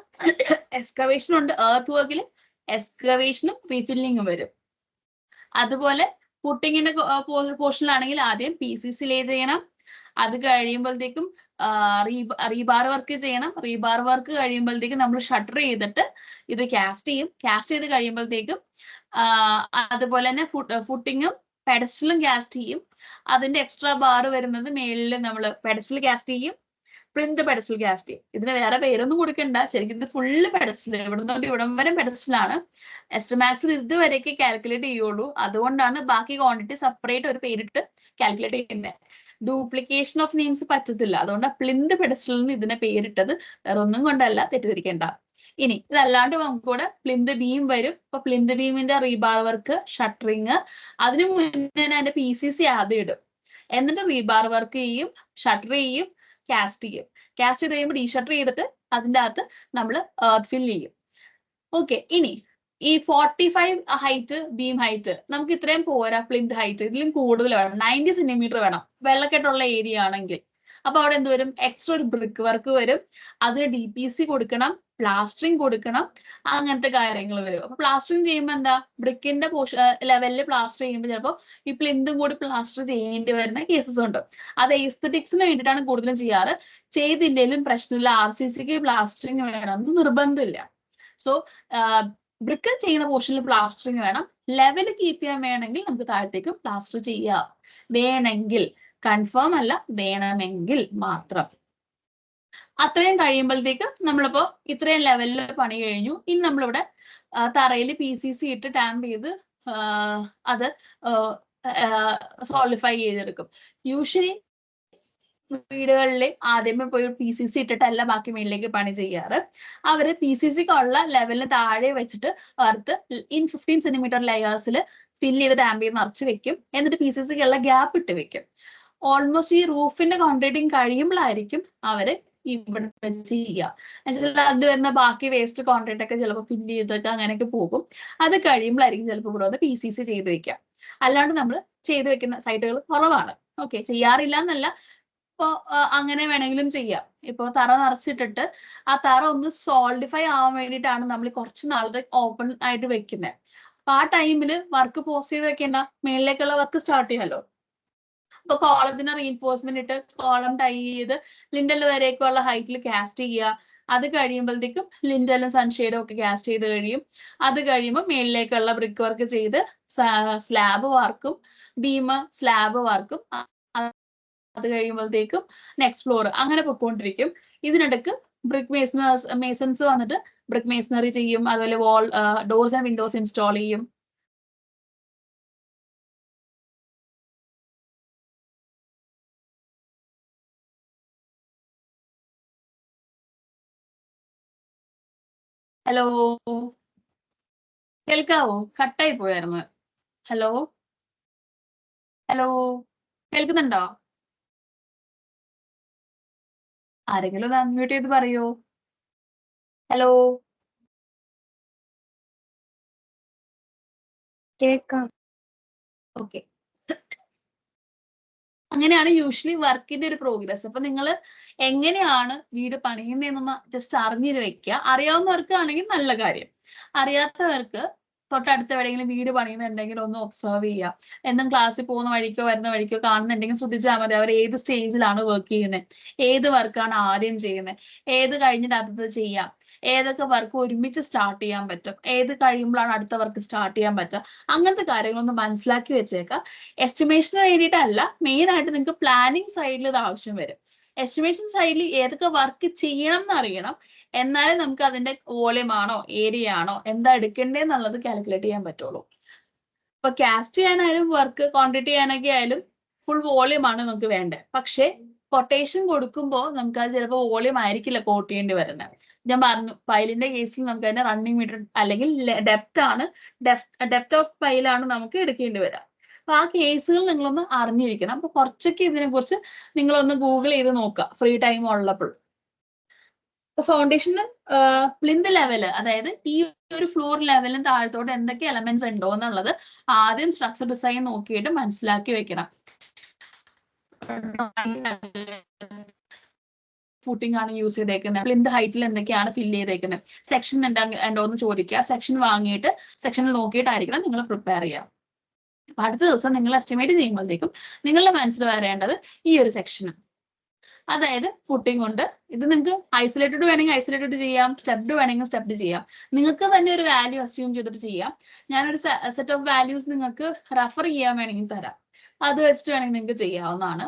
എക്സ്കവേഷൻ ഉണ്ട്, എർത്ത് വർക്കിൽ എക്സ്കവേഷനും റീഫില്ലിങ്ങും വരും. അതുപോലെ ഫുട്ടിങ്ങിന്റെ പോർഷനിലാണെങ്കിൽ ആദ്യം PCC ലേ ചെയ്യണം. അത് കഴിയുമ്പോഴത്തേക്കും റീബാർ വർക്ക് ചെയ്യണം. റീബാർ വർക്ക് കഴിയുമ്പോഴത്തേക്കും നമ്മൾ ഷട്ടർ ചെയ്തിട്ട് ഇത് കാസ്റ്റ് ചെയ്യും. കാസ്റ്റ് ചെയ്ത് കഴിയുമ്പോഴത്തേക്കും അതുപോലെ തന്നെ ഫുട്ടിങ്ങും പെഡസ്റ്റലും കാസ്റ്റ് ചെയ്യും. അതിന്റെ എക്സ്ട്രാ ബാർ വരുന്നത് മേളിൽ നമ്മൾ പെഡസ്റ്റൽ കാസ്റ്റ് ചെയ്യും, പ്ലിന്ത് പെഡസ്റ്റൽ കാസ്റ്റ് ചെയ്യും. ഇതിന് വേറെ പേരൊന്നും കൊടുക്കണ്ട, ശരിക്കും ഇത് ഫുള്ള് പെഡസ്റ്റൽ, ഇവിടെ നിന്ന് ഇവിടം വരെ പെഡസ്റ്റലാണ്. എസ്റ്റിമാക്സിൽ ഇതുവരെയൊക്കെ കാൽക്കുലേറ്റ് ചെയ്യുള്ളൂ. അതുകൊണ്ടാണ് ബാക്കി ക്വാണ്ടിറ്റി സെപ്പറേറ്റ് ഒരു പേരിട്ട് കാൽക്കുലേറ്റ് ചെയ്യുന്നത്. ഡ്യൂപ്ലിക്കേഷൻ ഓഫ് നെയിംസ് പറ്റത്തില്ല, അതുകൊണ്ട് പ്ലിന്ത് പെഡസ്റ്റലിന് ഇതിനെ പേരിട്ടത്. വേറെ ഒന്നും കൊണ്ടല്ല, തെറ്റിദ്ധരിക്കേണ്ട. ഇനി ഇതല്ലാണ്ട് നമുക്ക് കൂടെ പ്ലിന്ത് ബീം വരും. ഇപ്പൊ പ്ലിന്ത് ബീമിന്റെ റീബാർ വർക്ക്, ഷട്ടറിങ്, അതിനു മുന്നേ അതിന്റെ PCC ആദ്യം ഇടും. എന്നിട്ട് റീബാർ വർക്ക് ചെയ്യും, ഷട്ടർ ചെയ്യും, കാസ്റ്റ് ചെയ്യും. കാസ്റ്റ് ചെയ്ത് കഴിയുമ്പോൾ ഡീഷട്ടർ ചെയ്തിട്ട് അതിൻ്റെ അകത്ത് നമ്മൾ എർത്ത് ഫിൽ ചെയ്യും. ഓക്കെ, ഇനി ഈ 45 ഹൈറ്റ് ബീം ഹൈറ്റ് നമുക്ക് ഇത്രയും പോരാ. പ്ലിന്ത് ഹൈറ്റ് ഇതിലും കൂടുതൽ വേണം, 90 സെന്റിമീറ്റർ വേണം വെള്ളക്കെട്ടുള്ള ഏരിയ ആണെങ്കിൽ. അപ്പൊ അവിടെ എന്ത് വരും? എക്സ്ട്രാ ഒരു ബ്രിക്ക് വർക്ക് വരും. അതിന് DPC കൊടുക്കണം, പ്ലാസ്റ്ററിങ് കൊടുക്കണം, അങ്ങനത്തെ കാര്യങ്ങൾ വരും. അപ്പൊ പ്ലാസ്റ്ററിങ് ചെയ്യുമ്പോൾ എന്താ, ബ്രിക്കിന്റെ ലെവലിൽ പ്ലാസ്റ്റർ ചെയ്യുമ്പോൾ ചിലപ്പോൾ ഈ പ്ലിന്തും കൂടി പ്ലാസ്റ്റർ ചെയ്യേണ്ടി വരുന്ന കേസസ് ഉണ്ട്. അത് എസ്തറ്റിക്സിന് വേണ്ടിയിട്ടാണ് കൂടുതലും ചെയ്യാറ്. ചെയ്തില്ലെങ്കിലും പ്രശ്നമില്ല, RCCക്ക് പ്ലാസ്റ്ററിങ് വേണമെന്ന് നിർബന്ധമില്ല. സോ ബ്രിക്ക് ചെയ്യുന്ന പോർഷനിൽ പ്ലാസ്റ്ററിങ് വേണം. ലെവൽ കീപ്പ് ചെയ്യാൻ വേണമെങ്കിൽ നമുക്ക് താഴത്തേക്ക് പ്ലാസ്റ്റർ ചെയ്യാം, വേണമെങ്കിൽ. കൺഫേം അല്ല, വേണമെങ്കിൽ മാത്രം. അത്രയും കഴിയുമ്പോഴത്തേക്ക് നമ്മളിപ്പോ ഇത്രയും ലെവലിൽ പണി കഴിഞ്ഞു. ഇനി നമ്മളിവിടെ തറയിൽ PCC ഇട്ട് ടാമ്പ് ചെയ്ത് അത് സോളിഡിഫൈ ചെയ്തെടുക്കും. യൂഷ്വലി വീടുകളിൽ ആദ്യമേ പോയി PCC ഇട്ടിട്ടല്ല ബാക്കി മേളിലേക്ക് പണി ചെയ്യാറ്. അവര് PCCക്കുള്ള ലെവലിന് താഴെ വെച്ചിട്ട് എർത്ത് 15 സെന്റിമീറ്റർ ലെയേഴ്സിൽ ഫിൽ ചെയ്ത് ടാമ്പ് ചെയ്ത് നിറച്ച് വെക്കും. എന്നിട്ട് PCCക്കുള്ള ഗ്യാപ്പ് ഇട്ട് വെക്കും. ഓൾമോസ്റ്റ് ഈ റൂഫിന്റെ കോൺക്രീറ്റിംഗ് കഴിയുമ്പോഴായിരിക്കും അവര് ഇവിടെ ചെയ്യുക. അത് വരുന്ന ബാക്കി വേസ്റ്റ് കോൺക്രീറ്റ് ഒക്കെ ചിലപ്പോൾ ഫില്ല് ചെയ്തൊക്കെ അങ്ങനെയൊക്കെ പോകും. അത് കഴിയുമ്പോഴായിരിക്കും ചിലപ്പോൾ ഇവിടെ വന്ന് PCC ചെയ്ത് വെക്കുക. അല്ലാണ്ട് നമ്മൾ ചെയ്ത് വെക്കുന്ന സൈറ്റുകൾ കുറവാണ്. ഓക്കെ, ചെയ്യാറില്ല എന്നല്ല, ഇപ്പൊ അങ്ങനെ വേണമെങ്കിലും ചെയ്യാം. ഇപ്പൊ തറ നിറച്ചിട്ടിട്ട് ആ തറ ഒന്ന് സോൾഡിഫൈ ആവാൻ വേണ്ടിയിട്ടാണ് നമ്മൾ കുറച്ച് നാളത്തെ ഓപ്പൺ ആയിട്ട് വെക്കുന്നത്. അപ്പൊ ആ ടൈമില് വർക്ക് പോസ് ചെയ്ത് വെക്കേണ്ട, മേളിലേക്കുള്ള വർക്ക് സ്റ്റാർട്ട് ചെയ്യാലോ. അപ്പൊ കോളത്തിന് റീഇൻഫോഴ്സ്മെന്റ് ഇട്ട് കോളം ടൈ ചെയ്ത് ലിൻഡൽ വരെയൊക്കെയുള്ള ഹൈറ്റിൽ കാസ്റ്റ് ചെയ്യുക. അത് കഴിയുമ്പോഴത്തേക്കും ലിൻഡലും സൺഷെയ്ഡും ഒക്കെ കാസ്റ്റ് ചെയ്ത് കഴിയും. അത് കഴിയുമ്പോൾ മേളിലേക്കുള്ള ബ്രിക്ക് വർക്ക് ചെയ്ത് സ്ലാബ് വർക്കും ബീം സ്ലാബ് വർക്കും, അത് കഴിയുമ്പോഴത്തേക്കും നെക്സ്റ്റ് ഫ്ലോർ, അങ്ങനെ പൊയ്ക്കൊണ്ടിരിക്കും. ഇതിനിടയ്ക്ക് ബ്രിക്ക് മേസൺസ് വന്നിട്ട് ബ്രിക്ക് മേസണറി ചെയ്യും. അതുപോലെ വാൾ ഡോർസ് ആൻഡ് വിൻഡോസ് ഇൻസ്റ്റാൾ ചെയ്യും. ഹലോ, കേൾക്കാവോ? കട്ടായി പോയായിരുന്നു. ഹലോ ഹലോ, കേൾക്കുന്നുണ്ടോ? ആരെങ്കിലും ഒന്ന് അൺമ്യൂട്ട് ചെയ്ത് പറയോ? ഹലോ, കേക്കാം. ഓക്കെ. അങ്ങനെയാണ് യൂഷ്വലി വർക്കിന്റെ ഒരു പ്രോഗ്രസ്. അപ്പൊ നിങ്ങൾ എങ്ങനെയാണ് വീട് പണിയുന്നതെന്നൊന്ന് ജസ്റ്റ് അറിഞ്ഞു വെക്കുക. അറിയാവുന്നവർക്ക് ആണെങ്കിൽ നല്ല കാര്യം. അറിയാത്തവർക്ക് തൊട്ടടുത്ത് എവിടെയെങ്കിലും വീട് പണിയുന്നുണ്ടെങ്കിൽ ഒന്ന് ഒബ്സർവ് ചെയ്യുക. എന്നും ക്ലാസ്സിൽ പോകുന്ന വഴിക്കോ വരുന്ന വഴിക്കോ കാണുന്നുണ്ടെങ്കിൽ ശ്രദ്ധിച്ചാൽ മതി അവർ ഏത് സ്റ്റേജിലാണ് വർക്ക് ചെയ്യുന്നത്, ഏത് വർക്കാണ് ആദ്യം ചെയ്യുന്നത്, ഏത് കഴിഞ്ഞിട്ട് അടുത്തത് ചെയ്യാം, ഏതൊക്കെ വർക്ക് ഒരുമിച്ച് സ്റ്റാർട്ട് ചെയ്യാൻ പറ്റും, ഏത് കഴിയുമ്പോഴാണ് അടുത്ത വർക്ക് സ്റ്റാർട്ട് ചെയ്യാൻ പറ്റുക. അങ്ങനത്തെ കാര്യങ്ങളൊന്ന് മനസ്സിലാക്കി വെച്ചേക്കാം. എസ്റ്റിമേഷന് വേണ്ടിയിട്ടല്ല, മെയിൻ ആയിട്ട് നിങ്ങൾക്ക് പ്ലാനിങ് സൈഡിൽ ഇത് ആവശ്യം വരും. എസ്റ്റിമേഷൻ സൈഡിൽ ഏതൊക്കെ വർക്ക് ചെയ്യണം എന്ന് അറിയണം. എന്നാലും നമുക്ക് അതിന്റെ വോളിയം ആണോ ഏരിയ ആണോ എന്താ എടുക്കേണ്ടതെന്നുള്ളത് കാൽക്കുലേറ്റ് ചെയ്യാൻ പറ്റുള്ളൂ. ഇപ്പൊ കാസ്റ്റ് ചെയ്യാനായാലും വർക്ക് ക്വാണ്ടിറ്റി ചെയ്യാനൊക്കെ ആയാലും ഫുൾ വോളിയം ആണ് നമുക്ക് വേണ്ടത്. പക്ഷേ കൊട്ടേഷൻ കൊടുക്കുമ്പോൾ നമുക്ക് അത് ചിലപ്പോൾ വോളിയം ആയിരിക്കില്ല കോട്ട് ചെയ്യേണ്ടി വരുന്നത്. ഞാൻ പറഞ്ഞു പൈലിന്റെ കേസിൽ നമുക്ക് അതിന്റെ റണ്ണിങ് മീറ്റർ അല്ലെങ്കിൽ ഡെപ്ത് ആണ്, ഡെപ്ത് ഓഫ് പൈലാണ് നമുക്ക് എടുക്കേണ്ടി വരിക. അപ്പൊ ആ കേസുകൾ നിങ്ങളൊന്ന് അറിഞ്ഞിരിക്കണം. അപ്പൊ കുറച്ചൊക്കെ ഇതിനെ കുറിച്ച് നിങ്ങളൊന്ന് ഗൂഗിൾ ചെയ്ത് നോക്കുക ഫ്രീ ടൈം ഉള്ളപ്പോൾ. ഫൗണ്ടേഷന് പ്ലിന്ത് ലെവല്, അതായത് ഈ ഒരു ഫ്ലോർ ലെവലിന് താഴത്തോട്ട് എന്തൊക്കെ എലമെന്റ്സ് ഉണ്ടോ എന്നുള്ളത് ആദ്യം സ്ട്രക്ചർ ഡിസൈൻ നോക്കിയിട്ട് മനസ്സിലാക്കി വെക്കണം. ഫൂട്ടിംഗ് ആണ് യൂസ് ചെയ്തേക്കുന്നത്, പ്ലിന്ത് ഹൈറ്റിൽ എന്തൊക്കെയാണ് ഫില്ല് ചെയ്തേക്കുന്നത്, സെക്ഷൻ ഉണ്ടോ എന്ന് ചോദിക്കുക. സെക്ഷൻ വാങ്ങിയിട്ട് സെക്ഷനിൽ നോക്കിയിട്ടായിരിക്കണം നിങ്ങൾ പ്രിപ്പയർ ചെയ്യുക. അപ്പൊ അടുത്ത ദിവസം നിങ്ങൾ എസ്റ്റിമേറ്റ് ചെയ്യുമ്പോഴത്തേക്കും നിങ്ങളുടെ മനസ്സിൽ വരേണ്ടത് ഈ ഒരു സെക്ഷൻ, അതായത് ഫുട്ടിംഗ് കൊണ്ട് ഇത് നിങ്ങൾക്ക് ഐസൊലേറ്റഡ് വേണമെങ്കിൽ ഐസൊലേറ്റഡ് ചെയ്യാം, സ്റ്റെപ്ഡ് വേണമെങ്കിൽ സ്റ്റെപ്ഡ് ചെയ്യാം. നിങ്ങൾക്ക് തന്നെ ഒരു വാല്യൂ അസ്യൂം ചെയ്തിട്ട് ചെയ്യാം. ഞാനൊരു സെറ്റ് ഓഫ് വാല്യൂസ് നിങ്ങൾക്ക് റെഫർ ചെയ്യാൻ വേണമെങ്കിൽ തരാം, അത് വെച്ചിട്ട് വേണമെങ്കിൽ നിങ്ങൾക്ക് ചെയ്യാവുന്നതാണ്.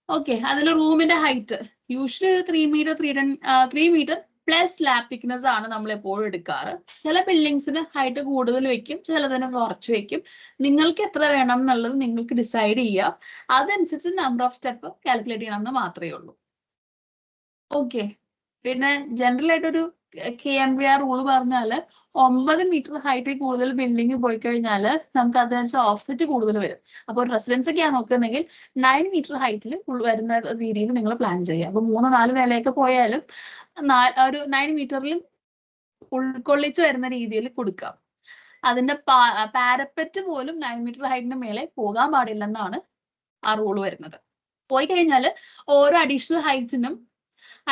ഓക്കെ, അതിൽ റൂമിന്റെ ഹൈറ്റ് യൂഷ്വലി ഒരു 3 മീറ്റർ പ്ലസ് സ്ലാബ് തിക്നെസ് ആണ് നമ്മൾ എപ്പോഴും എടുക്കാറ്. ചില ബിൽഡിങ്സിന് ഹൈറ്റ് കൂടുതൽ വെക്കും, ചിലതിന് കുറച്ച് വെക്കും. നിങ്ങൾക്ക് എത്ര വേണം എന്നുള്ളത് നിങ്ങൾക്ക് ഡിസൈഡ് ചെയ്യുക. അതനുസരിച്ച് നമ്പർ ഓഫ് സ്റ്റെപ്പ് കാൽക്കുലേറ്റ് ചെയ്യണം എന്ന് മാത്രമേ ഉള്ളൂ. ഓക്കെ, പിന്നെ ജനറൽ ആയിട്ടൊരു KMVR റൂൾ പറഞ്ഞാല് 9 മീറ്റർ ഹൈറ്റിൽ കൂടുതൽ ബിൽഡിംഗ് പോയി കഴിഞ്ഞാൽ നമുക്ക് അതിനനുസരിച്ച് ഓഫ്സെറ്റ് കൂടുതൽ വരും. അപ്പോൾ റെസിഡൻസ് ഒക്കെയാണ് നോക്കുന്നെങ്കിൽ 9 മീറ്റർ ഹൈറ്റിൽ വരുന്ന രീതിയിൽ നിങ്ങൾ പ്ലാൻ ചെയ്യുക. അപ്പൊ 3-4 നിലയൊക്കെ പോയാലും ഒരു 9 മീറ്ററിൽ ഉൾക്കൊള്ളിച്ച് വരുന്ന രീതിയിൽ കൊടുക്കാം. അതിന്റെ പാരപ്പറ്റ് പോലും 9 മീറ്റർ ഹൈറ്റിന് മേലെ പോകാൻ പാടില്ലെന്നാണ് ആ റൂൾ വരുന്നത്. പോയി കഴിഞ്ഞാൽ ഓരോ അഡീഷണൽ ഹൈറ്റ്സിനും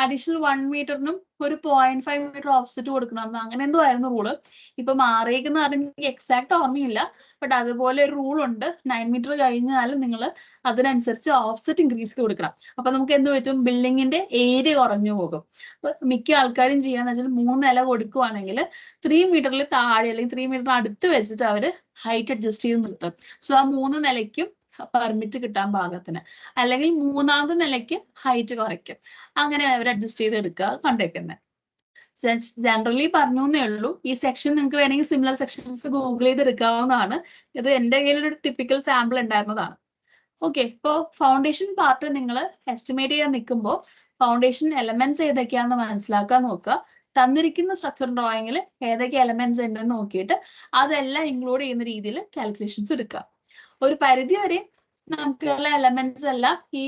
അഡീഷണൽ 1 മീറ്ററിനും ഒരു 0.5 മീറ്റർ ഓഫ്സെറ്റ് കൊടുക്കണം, അങ്ങനെ എന്തോ ആയിരുന്നു റൂള്. ഇപ്പൊ മാറിയേക്കുന്ന എനിക്ക് എക്സാക്ട് ഓർമ്മയില്ല. ബട്ട് അതുപോലെ ഒരു റൂൾ ഉണ്ട്. 9 മീറ്റർ കഴിഞ്ഞാൽ നിങ്ങൾ അതിനനുസരിച്ച് ഓഫ്സെറ്റ് ഇൻക്രീസ് ചെയ്ത് കൊടുക്കണം. അപ്പൊ നമുക്ക് എന്ത് പറ്റും, ബിൽഡിങ്ങിന്റെ ഏരിയ കുറഞ്ഞു പോകും. അപ്പൊ മിക്ക ആൾക്കാരും ചെയ്യാന്ന് വെച്ചാൽ 3 നില കൊടുക്കുവാണെങ്കിൽ 3 മീറ്ററിൽ താഴെ അല്ലെങ്കിൽ 3 മീറ്ററിന് അടുത്ത് വെച്ചിട്ട് അവര് ഹൈറ്റ് അഡ്ജസ്റ്റ് ചെയ്ത് നിർത്തും. സോ ആ 3 നിലയ്ക്കും പെർമിറ്റ് കിട്ടാൻ പാകത്തിന്, അല്ലെങ്കിൽ 3ാമത്തെ നിലയ്ക്ക് ഹൈറ്റ് കുറയ്ക്കും. അങ്ങനെ അവർ അഡ്ജസ്റ്റ് ചെയ്ത് എടുക്കുക കണ്ടേക്കുന്നത്. ജനറലി പറഞ്ഞു എന്നേ ഉള്ളൂ. ഈ സെക്ഷൻ നിങ്ങൾക്ക് വേണമെങ്കിൽ സിമിലർ സെക്ഷൻസ് ഗൂഗിൾ ചെയ്ത് എടുക്കാവുന്നതാണ്. ഇത് എന്റെ കയ്യിൽ ഒരു ടിപ്പിക്കൽ സാമ്പിൾ ഉണ്ടായിരുന്നതാണ്. ഓക്കെ, ഇപ്പോൾ ഫൗണ്ടേഷൻ പാർട്ട് നിങ്ങൾ എസ്റ്റിമേറ്റ് ചെയ്യാൻ നിൽക്കുമ്പോൾ ഫൗണ്ടേഷൻ എലമെന്റ്സ് ഏതൊക്കെയാണെന്ന് മനസ്സിലാക്കാൻ നോക്കുക. തന്നിരിക്കുന്ന സ്ട്രക്ചർ ഡ്രോയിങ്ങിൽ ഏതൊക്കെ എലമെന്റ്സ് ഉണ്ടെന്ന് നോക്കിയിട്ട് അതെല്ലാം ഇൻക്ലൂഡ് ചെയ്യുന്ന രീതിയിൽ കാൽക്കുലേഷൻസ് എടുക്കുക. ഒരു പരിധി വരെ നമുക്കുള്ള എലമെന്റ്സ് എല്ലാം ഈ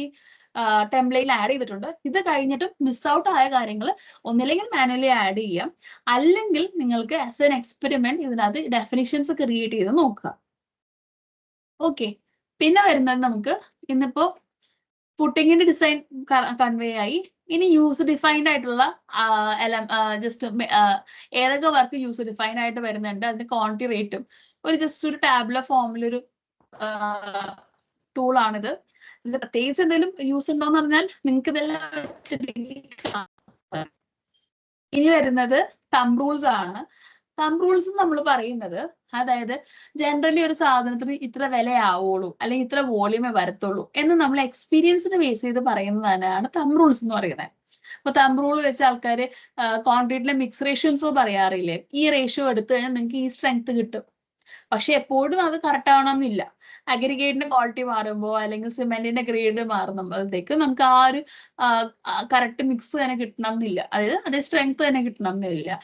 ടെംപ്ലേറ്റിൽ ആഡ് ചെയ്തിട്ടുണ്ട്. ഇത് കഴിഞ്ഞിട്ട് മിസ് ഔട്ട് ആയ കാര്യങ്ങൾ ഒന്നില്ലെങ്കിൽ മാനുവലി ആഡ് ചെയ്യാം, അല്ലെങ്കിൽ നിങ്ങൾക്ക് ആസ് എൻ എക്സ്പെരിമെന്റ് ഇതിനകത്ത് ഡെഫിനിഷൻസ് ക്രിയേറ്റ് ചെയ്ത് നോക്കുക. ഓക്കെ, പിന്നെ വരുന്നത് നമുക്ക് ഇന്നിപ്പോ ഫുട്ടിങ്ങിന്റെ ഡിസൈൻ കൺവേ ആയി. ഇനി യൂസ് ഡിഫൈൻഡ് ആയിട്ടുള്ള ജസ്റ്റ് ഏതൊക്കെ വർക്ക് യൂസ് ഡിഫൈൻഡ് ആയിട്ട് വരുന്നുണ്ട്, അതിന്റെ ക്വാണ്ടിറ്റി റേറ്റും ഒരു ജസ്റ്റ് ഒരു ടാബ്ലർ ഫോമിലൊരു ടൂൾ ആണിത്. ഇത് പ്രത്യേകിച്ച് എന്തെങ്കിലും യൂസ് ഉണ്ടോന്ന് പറഞ്ഞാൽ നിങ്ങൾക്ക് ഇതെല്ലാം. ഇനി വരുന്നത് തമ്പ് റൂൾസ് ആണ്. തമ്പ് റൂൾസ് നമ്മൾ പറയുന്നത്, അതായത് ജനറലി ഒരു സാധനത്തിന് ഇത്ര വിലയാവുള്ളൂ അല്ലെങ്കിൽ ഇത്ര വോളിയമേ വരത്തുള്ളൂ എന്ന് നമ്മൾ എക്സ്പീരിയൻസിന് ബേസ് ചെയ്ത് പറയുന്നത് തന്നെയാണ് തമ്പ് റൂൾസ് എന്ന് പറയുന്നത്. അപ്പൊ തമ്പ് റൂൾ വെച്ച് ആൾക്കാർ കോൺക്രീറ്റിലെ മിക്സ് റേഷ്യോസോ പറയാറില്ലേ, ഈ റേഷ്യോ എടുത്തു കഴിഞ്ഞാൽ നിങ്ങൾക്ക് ഈ സ്ട്രെങ്ത് കിട്ടും. പക്ഷെ എപ്പോഴും അത് കറക്റ്റ് ആവണമെന്നില്ല. അഗ്രിഗേറ്റിന്റെ ക്വാളിറ്റി മാറുമ്പോൾ അല്ലെങ്കിൽ സിമെന്റിന്റെ ഗ്രേഡ് മാറുമ്പോഴത്തേക്ക് നമുക്ക് ആ ഒരു കറക്റ്റ് മിക്സ് തന്നെ കിട്ടണം എന്നില്ല, അതായത് അതേ സ്ട്രെങ്ത് തന്നെ കിട്ടണം എന്നില്ല.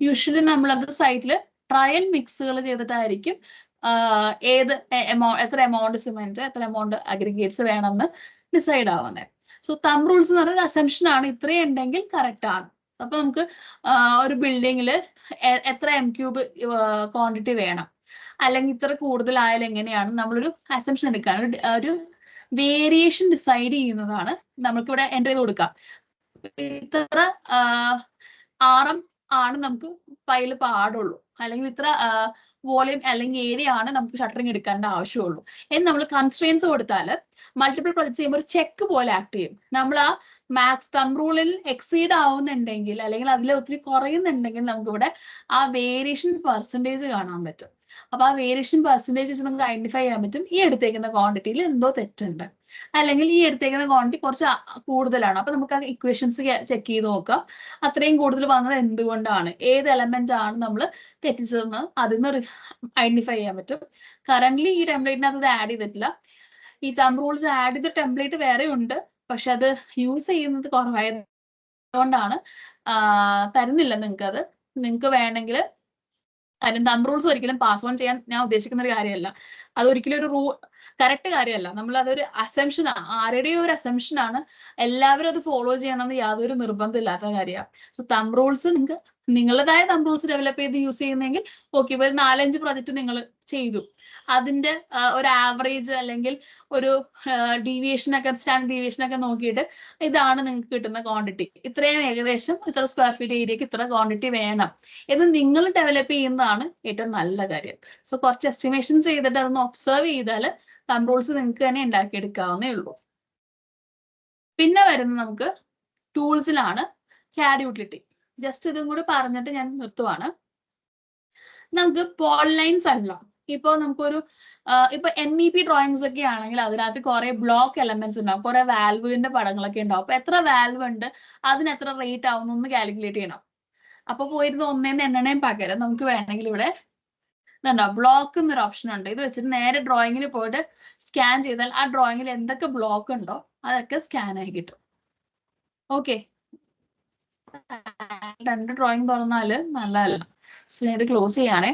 യൂഷ്വലി നമ്മളത് സൈറ്റിൽ ട്രയൽ മിക്സുകൾ ചെയ്തിട്ടായിരിക്കും ഏത് എത്ര എമൗണ്ട് സിമെന്റ് എത്ര എമൗണ്ട് അഗ്രിഗേറ്റ്സ് വേണമെന്ന് ഡിസൈഡ് ആവുന്നത്. സോ തം റൂൾസ് എന്ന് പറഞ്ഞ അസംഷൻ ആണ്, ഇത്രയും ഉണ്ടെങ്കിൽ കറക്റ്റ് ആണ്. അപ്പൊ നമുക്ക് ഒരു ബിൽഡിങ്ങിൽ എത്ര M³ ക്വാണ്ടിറ്റി വേണം, അല്ലെങ്കിൽ ഇത്ര കൂടുതലായാലും എങ്ങനെയാണ് നമ്മളൊരു അസംഷൻ എടുക്കാൻ ഒരു വേരിയേഷൻ ഡിസൈഡ് ചെയ്യുന്നതാണ് നമുക്കിവിടെ എൻ്റർ ചെയ്ത് കൊടുക്കാം. ഇത്ര RM ആണ് നമുക്ക് ഫയൽ പാടുള്ളൂ, അല്ലെങ്കിൽ ഇത്ര വോളിയം അല്ലെങ്കിൽ ഏരിയ ആണ് നമുക്ക് ഷട്ടറിങ് എടുക്കേണ്ട ആവശ്യമുള്ളൂ എന്ന് നമ്മൾ കൺസ്ട്രെയിൻസ് കൊടുത്താൽ മൾട്ടിപ്പിൾ പ്രൊജക്ട്സ് ചെയ്യുമ്പോൾ ഒരു ചെക്ക് പോലെ ആക്ട് ചെയ്യും. നമ്മൾ ആ മാക്സ് തം റൂളിൽ എക്സീഡ് ആവുന്നുണ്ടെങ്കിൽ അല്ലെങ്കിൽ അതിൽ ഒത്തിരി കുറയുന്നുണ്ടെങ്കിൽ നമുക്കിവിടെ ആ വേരിയേഷൻ പെർസെൻറ്റേജ് കാണാൻ പറ്റും. അപ്പൊ ആ വേരിയേഷൻ പെർസെൻറ്റേജ് വെച്ച് നമുക്ക് ഐഡന്റിഫൈ ചെയ്യാൻ പറ്റും ഈ എടുത്തേക്കുന്ന ക്വാണ്ടിറ്റിയിൽ എന്തോ തെറ്റുണ്ട്, അല്ലെങ്കിൽ ഈ എടുത്തേക്കുന്ന ക്വാണ്ടിറ്റി കുറച്ച് കൂടുതലാണ്. അപ്പൊ നമുക്ക് ആ ഇക്വേഷൻസ് ചെക്ക് ചെയ്ത് നോക്കാം, അത്രയും കൂടുതൽ വന്നത് എന്തുകൊണ്ടാണ്, ഏത് എലമെന്റ് ആണ് നമ്മൾ തെറ്റിച്ചതെന്ന് അതിൽ നിന്ന് ഐഡന്റിഫൈ ചെയ്യാൻ പറ്റും. കറന്റ്ലി ഈ ടെംപ്ലേറ്റിനകത്ത് ഇത് ആഡ് ചെയ്തിട്ടില്ല. ഈ തം റൂൾസ് ആഡ് ചെയ്ത ടെംപ്ലേറ്റ് വേറെ ഉണ്ട്, പക്ഷെ അത് യൂസ് ചെയ്യുന്നത് കുറവായതുകൊണ്ടാണ് തരുന്നില്ല നിങ്ങൾക്ക്. അത് നിങ്ങൾക്ക് വേണമെങ്കിൽ കാര്യം തം റൂൾസ് ഒരിക്കലും പാസ് ഓൺ ചെയ്യാൻ ഞാൻ ഉദ്ദേശിക്കുന്ന ഒരു കാര്യമല്ല, അതൊരിക്കലും ഒരു കറക്റ്റ് കാര്യമല്ല. നമ്മൾ അതൊരു അസംഷൻ ആണ്, ആരുടെയും ഒരു അസംഷൻ ആണ്, എല്ലാവരും അത് ഫോളോ ചെയ്യണമെന്ന് യാതൊരു നിർബന്ധമില്ലാത്ത കാര്യമാണ്. സോ തം റൂൾസ് നിങ്ങൾക്ക് നിങ്ങളുടേതായ തം റൂൾസ് ഡെവലപ്പ് ചെയ്ത് യൂസ് ചെയ്യുന്നെങ്കിൽ ഓക്കെ. ഇപ്പൊ 4-5 പ്രൊജക്ട് നിങ്ങൾ ചെയ്തു, അതിന്റെ ഒരു ആവറേജ് അല്ലെങ്കിൽ ഒരു ഡീവിയേഷൻ ഒക്കെ സ്റ്റാൻഡേർഡ് ഡീവിയേഷൻ ഒക്കെ നോക്കിയിട്ട് ഇതാണ് നിങ്ങൾക്ക് കിട്ടുന്ന ക്വാണ്ടിറ്റി, ഇത്രയും ഏകദേശം ഇത്ര സ്ക്വയർ ഫീറ്റ് ഏരിയക്ക് ഇത്ര ക്വാണ്ടിറ്റി വേണം എന്ന് നിങ്ങൾ ഡെവലപ്പ് ചെയ്യുന്നതാണ് ഏറ്റവും നല്ല കാര്യം. സോ കുറച്ച് എസ്റ്റിമേഷൻസ് ചെയ്തിട്ട് അതൊന്ന് ഒബ്സർവ് ചെയ്താൽ തം റൂൾസ് നിങ്ങൾക്ക് തന്നെ ഉണ്ടാക്കിയെടുക്കാവുന്നേ ഉള്ളൂ. പിന്നെ വരുന്നത് നമുക്ക് ടൂൾസിലാണ് CAD യൂട്ടിലിറ്റി. ജസ്റ്റ് ഇതും കൂടി പറഞ്ഞിട്ട് ഞാൻ നിർത്തുവാണ്. നമുക്ക് പോളൈൻസ് അല്ല, ഇപ്പൊ നമുക്കൊരു ഇപ്പൊ MEP ഡ്രോയിങ്സ് ഒക്കെ ആണെങ്കിൽ അതിനകത്ത് കുറെ ബ്ലോക്ക് എലമെന്റ്സ് ഉണ്ടാവും, കുറെ വാൽവിന്റെ പടങ്ങളൊക്കെ ഉണ്ടാവും. അപ്പൊ എത്ര വാൽവ് ഉണ്ട്, അതിന് എത്ര റേറ്റ് ആവും ഒന്ന് കാൽക്കുലേറ്റ് ചെയ്യണം. അപ്പൊ പോയിരുന്ന ഒന്നേന്ന് എണ്ണണേം പകരം നമുക്ക് വേണമെങ്കിൽ ഇവിടെ ഇതുണ്ടോ ബ്ലോക്ക് എന്നൊരു ഓപ്ഷൻ ഉണ്ട്. ഇത് വെച്ചിട്ട് നേരെ ഡ്രോയിങ്ങിൽ പോയിട്ട് സ്കാൻ ചെയ്താൽ ആ ഡ്രോയിങ്ങിൽ എന്തൊക്കെ ബ്ലോക്ക് ഉണ്ടോ അതൊക്കെ സ്കാൻ ആയി കിട്ടും. ഓക്കെ, 2 ഡ്രോയിങ് തുറന്നാല് നല്ലതല്ല. സോ ഇത് ക്ലോസ് ചെയ്യാനേ.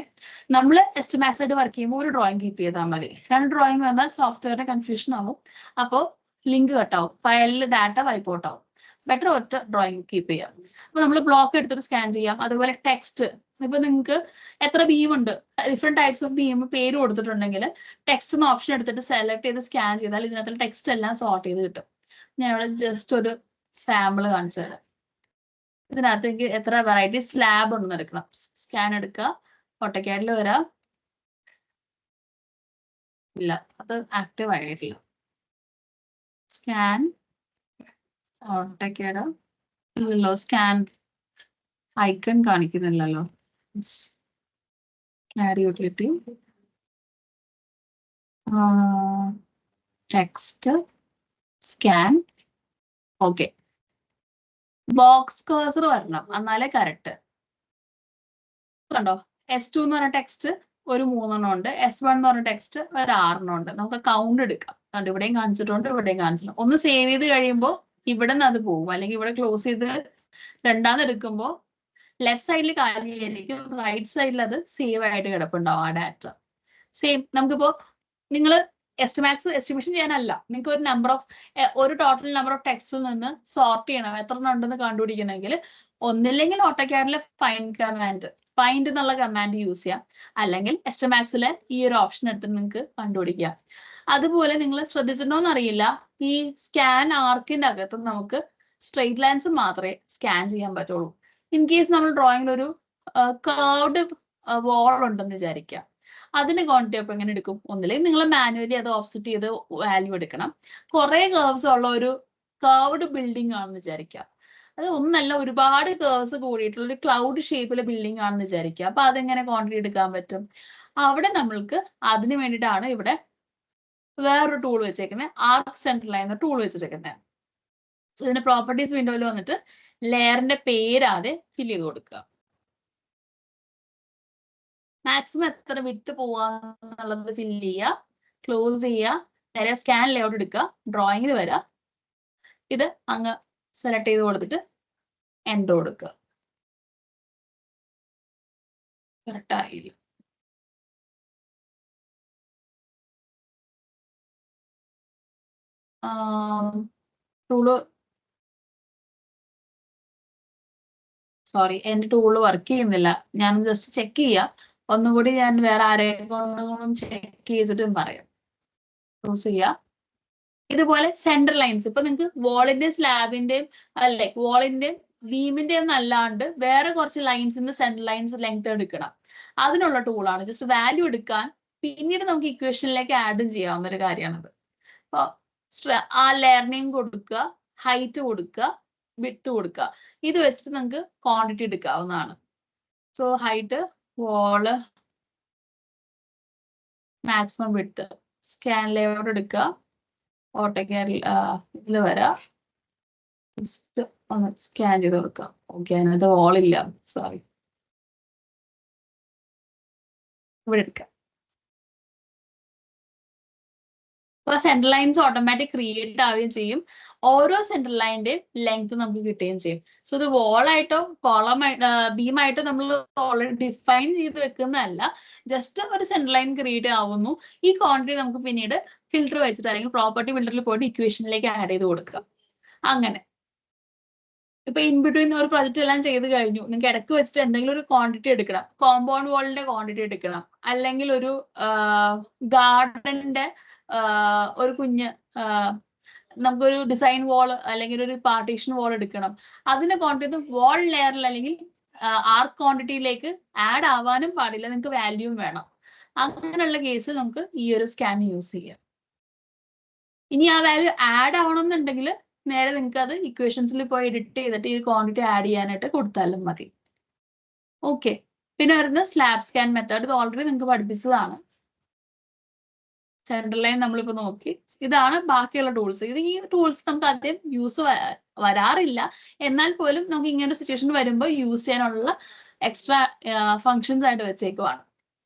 നമ്മൾ എസ്റ്റിമാക്സ് ആയിട്ട് വർക്ക് ചെയ്യുമ്പോൾ ഒരു ഡ്രോയിങ് കീപ്പ് ചെയ്താൽ മതി. 2 ഡ്രോയിങ് വന്നാൽ സോഫ്റ്റ്വെയറിന് കൺഫ്യൂഷൻ ആവും, അപ്പോൾ ലിങ്ക് കട്ടാവും, ഫയലിൽ ഡാറ്റ വൈപ്പ് ഔട്ട് ആവും. ബെറ്റർ ഒറ്റ ഡ്രോയിങ് കീപ്പ് ചെയ്യാം. അപ്പൊ നമ്മൾ ബ്ലോക്ക് എടുത്തിട്ട് സ്കാൻ ചെയ്യാം. അതുപോലെ ടെക്സ്റ്റ്, ഇപ്പൊ നിങ്ങൾക്ക് എത്ര ബീം ഉണ്ട്, ഡിഫറെന്റ് ടൈപ്സ് ഓഫ് ബീം പേര് കൊടുത്തിട്ടുണ്ടെങ്കിൽ ടെക്സ്റ്റ് എന്ന ഓപ്ഷൻ എടുത്തിട്ട് സെലക്ട് ചെയ്ത് സ്കാൻ ചെയ്താൽ ഇതിനകത്ത് ടെക്സ്റ്റ് എല്ലാം സോർട്ട് ചെയ്ത് കിട്ടും. ഞാൻ ഇവിടെ ജസ്റ്റ് ഒരു സാമ്പിൾ കാണിച്ചു തരാം. ഇതിനകത്ത് എനിക്ക് എത്ര വെറൈറ്റി സ്ലാബ് ഉണ്ടെന്ന് എടുക്കണം. സ്കാൻ എടുക്കുക, ഓട്ടോക്യാഡിൽ വരാം. ഇല്ല, അത് ആക്റ്റീവ് ആയിട്ടില്ല. സ്കാൻ ഓട്ടോക്യാഡ് ഇല്ലല്ലോ, സ്കാൻ ഐക്കൺ കാണിക്കുന്നില്ലല്ലോ. CAD utility text scan. Okay, box cursor വരണം എന്നാലേ കറക്റ്റ്. കണ്ടോ, S2 എന്ന് പറഞ്ഞ ടെക്സ്റ്റ് ഒരു 3 ഉണ്ട്, S1 എന്ന് പറഞ്ഞ ടെക്സ്റ്റ് ഒരു 6 ഉണ്ട്. നമുക്ക് കൗണ്ട് എടുക്കാം. കണ്ടോ, ഇവിടെയും കാണിച്ചിട്ടുണ്ട്, ഇവിടെയും കാണിച്ചിട്ടുണ്ട്. ഒന്ന് സേവ് ചെയ്ത് കഴിയുമ്പോൾ ഇവിടെ നിന്ന് അത് പോകും, അല്ലെങ്കിൽ ഇവിടെ ക്ലോസ് ചെയ്ത് രണ്ടാമത് എടുക്കുമ്പോൾ ലെഫ്റ്റ് സൈഡിൽ കാലിയായിരിക്കും, റൈറ്റ് സൈഡിൽ അത് സേവ് ആയിട്ട് കിടപ്പുണ്ടാവും ആ ഡാറ്റ. സെയിം നമുക്കിപ്പോ നിങ്ങൾ എസ്റ്റിമേഷൻ ചെയ്യാനല്ല, നിങ്ങൾക്ക് ഒരു നമ്പർ ഓഫ് ഒരു ടോട്ടൽ നമ്പർ ഓഫ് ടെക്സ്റ്റിൽ നിന്ന് സോർട്ട് ചെയ്യണം, എത്ര ഉണ്ടെന്ന് കണ്ടുപിടിക്കണമെങ്കിൽ ഒന്നില്ലെങ്കിൽ ഓട്ടോക്യാഡിലെ ഫൈൻഡ് എന്നുള്ള കമാൻഡ് യൂസ് ചെയ്യാം, അല്ലെങ്കിൽ എസ്റ്റിമാക്സിലെ ഈ ഒരു ഓപ്ഷൻ എടുത്തിട്ട് നിങ്ങൾക്ക് കണ്ടുപിടിക്കാം. അതുപോലെ നിങ്ങൾ ശ്രദ്ധിച്ചിട്ടുണ്ടോന്ന് അറിയില്ല, ഈ സ്കാൻ ആർക്കിന്റെ അകത്ത് നമുക്ക് സ്ട്രെയിറ്റ് ലൈൻസ് മാത്രമേ സ്കാൻ ചെയ്യാൻ പറ്റുള്ളൂ. ഇൻ കേസ് നമ്മൾ ഡ്രോയിങ്ങിൽ ഒരു കർവ്ഡ് വോൾ ഉണ്ടെന്ന് വിചാരിക്കാം, അതിന് ക്വാണ്ടിറ്റി അപ്പൊ എങ്ങനെ എടുക്കും? ഒന്നില്ലെങ്കിൽ നിങ്ങൾ മാനുവലി അത് ഓഫ്സെറ്റ് ചെയ്ത് വാല്യൂ എടുക്കണം. കുറെ കർവ്സ് ഉള്ള ഒരു കർവ്ഡ് ബിൽഡിംഗ് ആണെന്ന് വിചാരിക്കാം, അത് ഒന്നല്ല ഒരുപാട് കർവ്സ് കൂടിയിട്ടുള്ള ഒരു ക്ലൗഡ് ഷേപ്പിലെ ബിൽഡിംഗ് ആണെന്ന് വിചാരിക്കുക. അപ്പൊ അതെങ്ങനെ ക്വാണ്ടിറ്റി എടുക്കാൻ പറ്റും? അവിടെ നമ്മൾക്ക് അതിന് വേണ്ടിയിട്ടാണ് ഇവിടെ വേറൊരു ടൂൾ വെച്ചേക്കുന്നത്, ആർക്ക് സെൻട്രൽ ലൈൻ എന്ന ടൂൾ വെച്ചിരിക്കുന്നത്. സോ ഇതിന്റെ പ്രോപ്പർട്ടീസ് വിൻഡോയിൽ വന്നിട്ട് ലെയറിന്റെ പേരാതെ ഫിൽ ചെയ്ത് കൊടുക്കുക. മാക്സിമം എത്ര വിട്ട് പോവാന്നുള്ളത് ഫില്ല് ചെയ്യുക, ക്ലോസ് ചെയ്യുക, നേരെ സ്കാൻ ലേഔട്ട് എടുക്കുക, ഡ്രോയിങ്ങിൽ വരിക, ഇത് അങ്ങ് സെലക്ട് ചെയ്ത് കൊടുത്തിട്ട് എൻ്റർ കൊടുക്കുക. കറക്റ്റ് ആയില്ല. ടൂള് സോറി, എന്റെ ടൂള് വർക്ക് ചെയ്യുന്നില്ല. ഞാൻ ജസ്റ്റ് ചെക്ക് ചെയ്യാം. ഒന്നുകൂടി ഞാൻ വേറെ ആരെക്കൊണ്ടും ചെക്ക് ചെയ്തിട്ടും പറയാം. ക്ലോസ് ചെയ്യാം. ഇതുപോലെ സെന്റർ ലൈൻസ് ഇപ്പൊ നിങ്ങൾക്ക് വാളിന്റെ സ്ലാബിന്റെയും അല്ലെ വാളിന്റെ ബീമിന്റെ അല്ലാണ്ട് വേറെ കുറച്ച് ലൈൻസിന്റെ സെന്റർ ലൈൻസ് ലെങ്ത് എടുക്കണം. അതിനുള്ള ടൂളാണ്. ജസ്റ്റ് വാല്യൂ എടുക്കാൻ പിന്നീട് നമുക്ക് ഇക്വേഷനിലേക്ക് ആഡും ചെയ്യാവുന്ന ഒരു കാര്യമാണത്. അപ്പൊ ആ ലെയർ നെയിം കൊടുക്കുക, ഹൈറ്റ് കൊടുക്കുക, വിഡ്ത്ത് കൊടുക്കുക. ഇത് വെച്ചിട്ട് നമുക്ക് ക്വാണ്ടിറ്റി എടുക്കാവുന്നതാണ്. സോ ഹൈറ്റ് വാള് മാക്സിമം വിഡ്ത്ത് സ്കാൻ ലേഔട്ട് എടുക്കുക. ഓട്ടോക്കാരിൽ ഇതിൽ വരാം. ജസ്റ്റ് ഒന്ന് സ്കാൻ ചെയ്ത് കൊടുക്കാം. ഓക്കെ, അതിനകത്ത് വാളില്ല, സോറി. ഇവിടെ എടുക്കാം. അപ്പൊ സെൻട്രൽ ലൈൻസ് ഓട്ടോമാറ്റിക് ക്രിയേറ്റ് ആവുകയും ചെയ്യും. ഓരോ സെൻട്രൽ ലൈനിന്റെയും ലെങ്ത് നമുക്ക് കിട്ടുകയും ചെയ്യും. സോ ഇത് വാളായിട്ടോ ബീമായിട്ടോ നമ്മൾ ഓൾറെഡി ഡിഫൈൻ ചെയ്ത് വെക്കുന്നതല്ല. ജസ്റ്റ് ഒരു സെൻട്രൽ ലൈൻ ക്രിയേറ്റ് ആവുന്നു. ഈ ക്വാണ്ടിറ്റി നമുക്ക് പിന്നീട് ഫിൽറ്റർ വെച്ചിട്ട് അല്ലെങ്കിൽ പ്രോപ്പർട്ടി ഫിൽറ്ററിൽ പോയിട്ട് ഇക്വേഷനിലേക്ക് ആഡ് ചെയ്ത് കൊടുക്കാം. അങ്ങനെ ഇപ്പൊ ഇൻ ബിറ്റ്വീൻ ഒരു പ്രൊജക്ട് എല്ലാം ചെയ്ത് കഴിഞ്ഞു. നിങ്ങൾക്ക് ഇടയ്ക്ക് വെച്ചിട്ട് എന്തെങ്കിലും ഒരു ക്വാണ്ടിറ്റി എടുക്കണം. കോമ്പൗണ്ട് വാളിന്റെ ക്വാണ്ടിറ്റി എടുക്കണം, അല്ലെങ്കിൽ ഒരു ഗാർഡന്റെ ഒരു കുഞ്ഞ് നമുക്കൊരു ഡിസൈൻ വാൾ അല്ലെങ്കിൽ ഒരു പാർട്ടീഷൻ വാൾ എടുക്കണം. അതിന്റെ ക്വാണ്ടിറ്റി വാൾ ലെയറിൽ അല്ലെങ്കിൽ ആർക്ക് ക്വാണ്ടിറ്റിയിലേക്ക് ആഡ് ആവാനും പാടില്ല. നിങ്ങൾക്ക് വാല്യൂം വേണം. അങ്ങനെയുള്ള കേസിൽ നമുക്ക് ഈ ഒരു സ്കാൻ യൂസ് ചെയ്യാം. ഇനി ആ വാല്യൂ ആഡ് ആവണമെന്നുണ്ടെങ്കിൽ നേരെ നിങ്ങൾക്ക് അത് ഇക്വേഷൻസിൽ പോയി എഡിറ്റ് ചെയ്തിട്ട് ഈ ക്വാണ്ടിറ്റി ആഡ് ചെയ്യാനായിട്ട് കൊടുത്താലും മതി. ഓക്കെ, പിന്നെ വരുന്ന സ്ലാബ് സ്കാൻ മെത്തേഡ്. ഇത് ഓൾറെഡി നിങ്ങൾക്ക് പഠിപ്പിച്ചതാണ്. സെൻട്രൽ ലൈൻ നമ്മളിപ്പോ നോക്കി. ഇതാണ് ബാക്കിയുള്ള ടൂൾസ്. ഇത് ഈ ടൂൾസ് നമുക്ക് ആദ്യം യൂസ് വരാറില്ല. എന്നാൽ പോലും നമുക്ക് ഇങ്ങനെ ഒരു സിറ്റുവേഷൻ വരുമ്പോൾ യൂസ് ചെയ്യാനുള്ള എക്സ്ട്രാ ഫങ്ഷൻസ് ആയിട്ട് വെച്ചേക്കുവാണ്.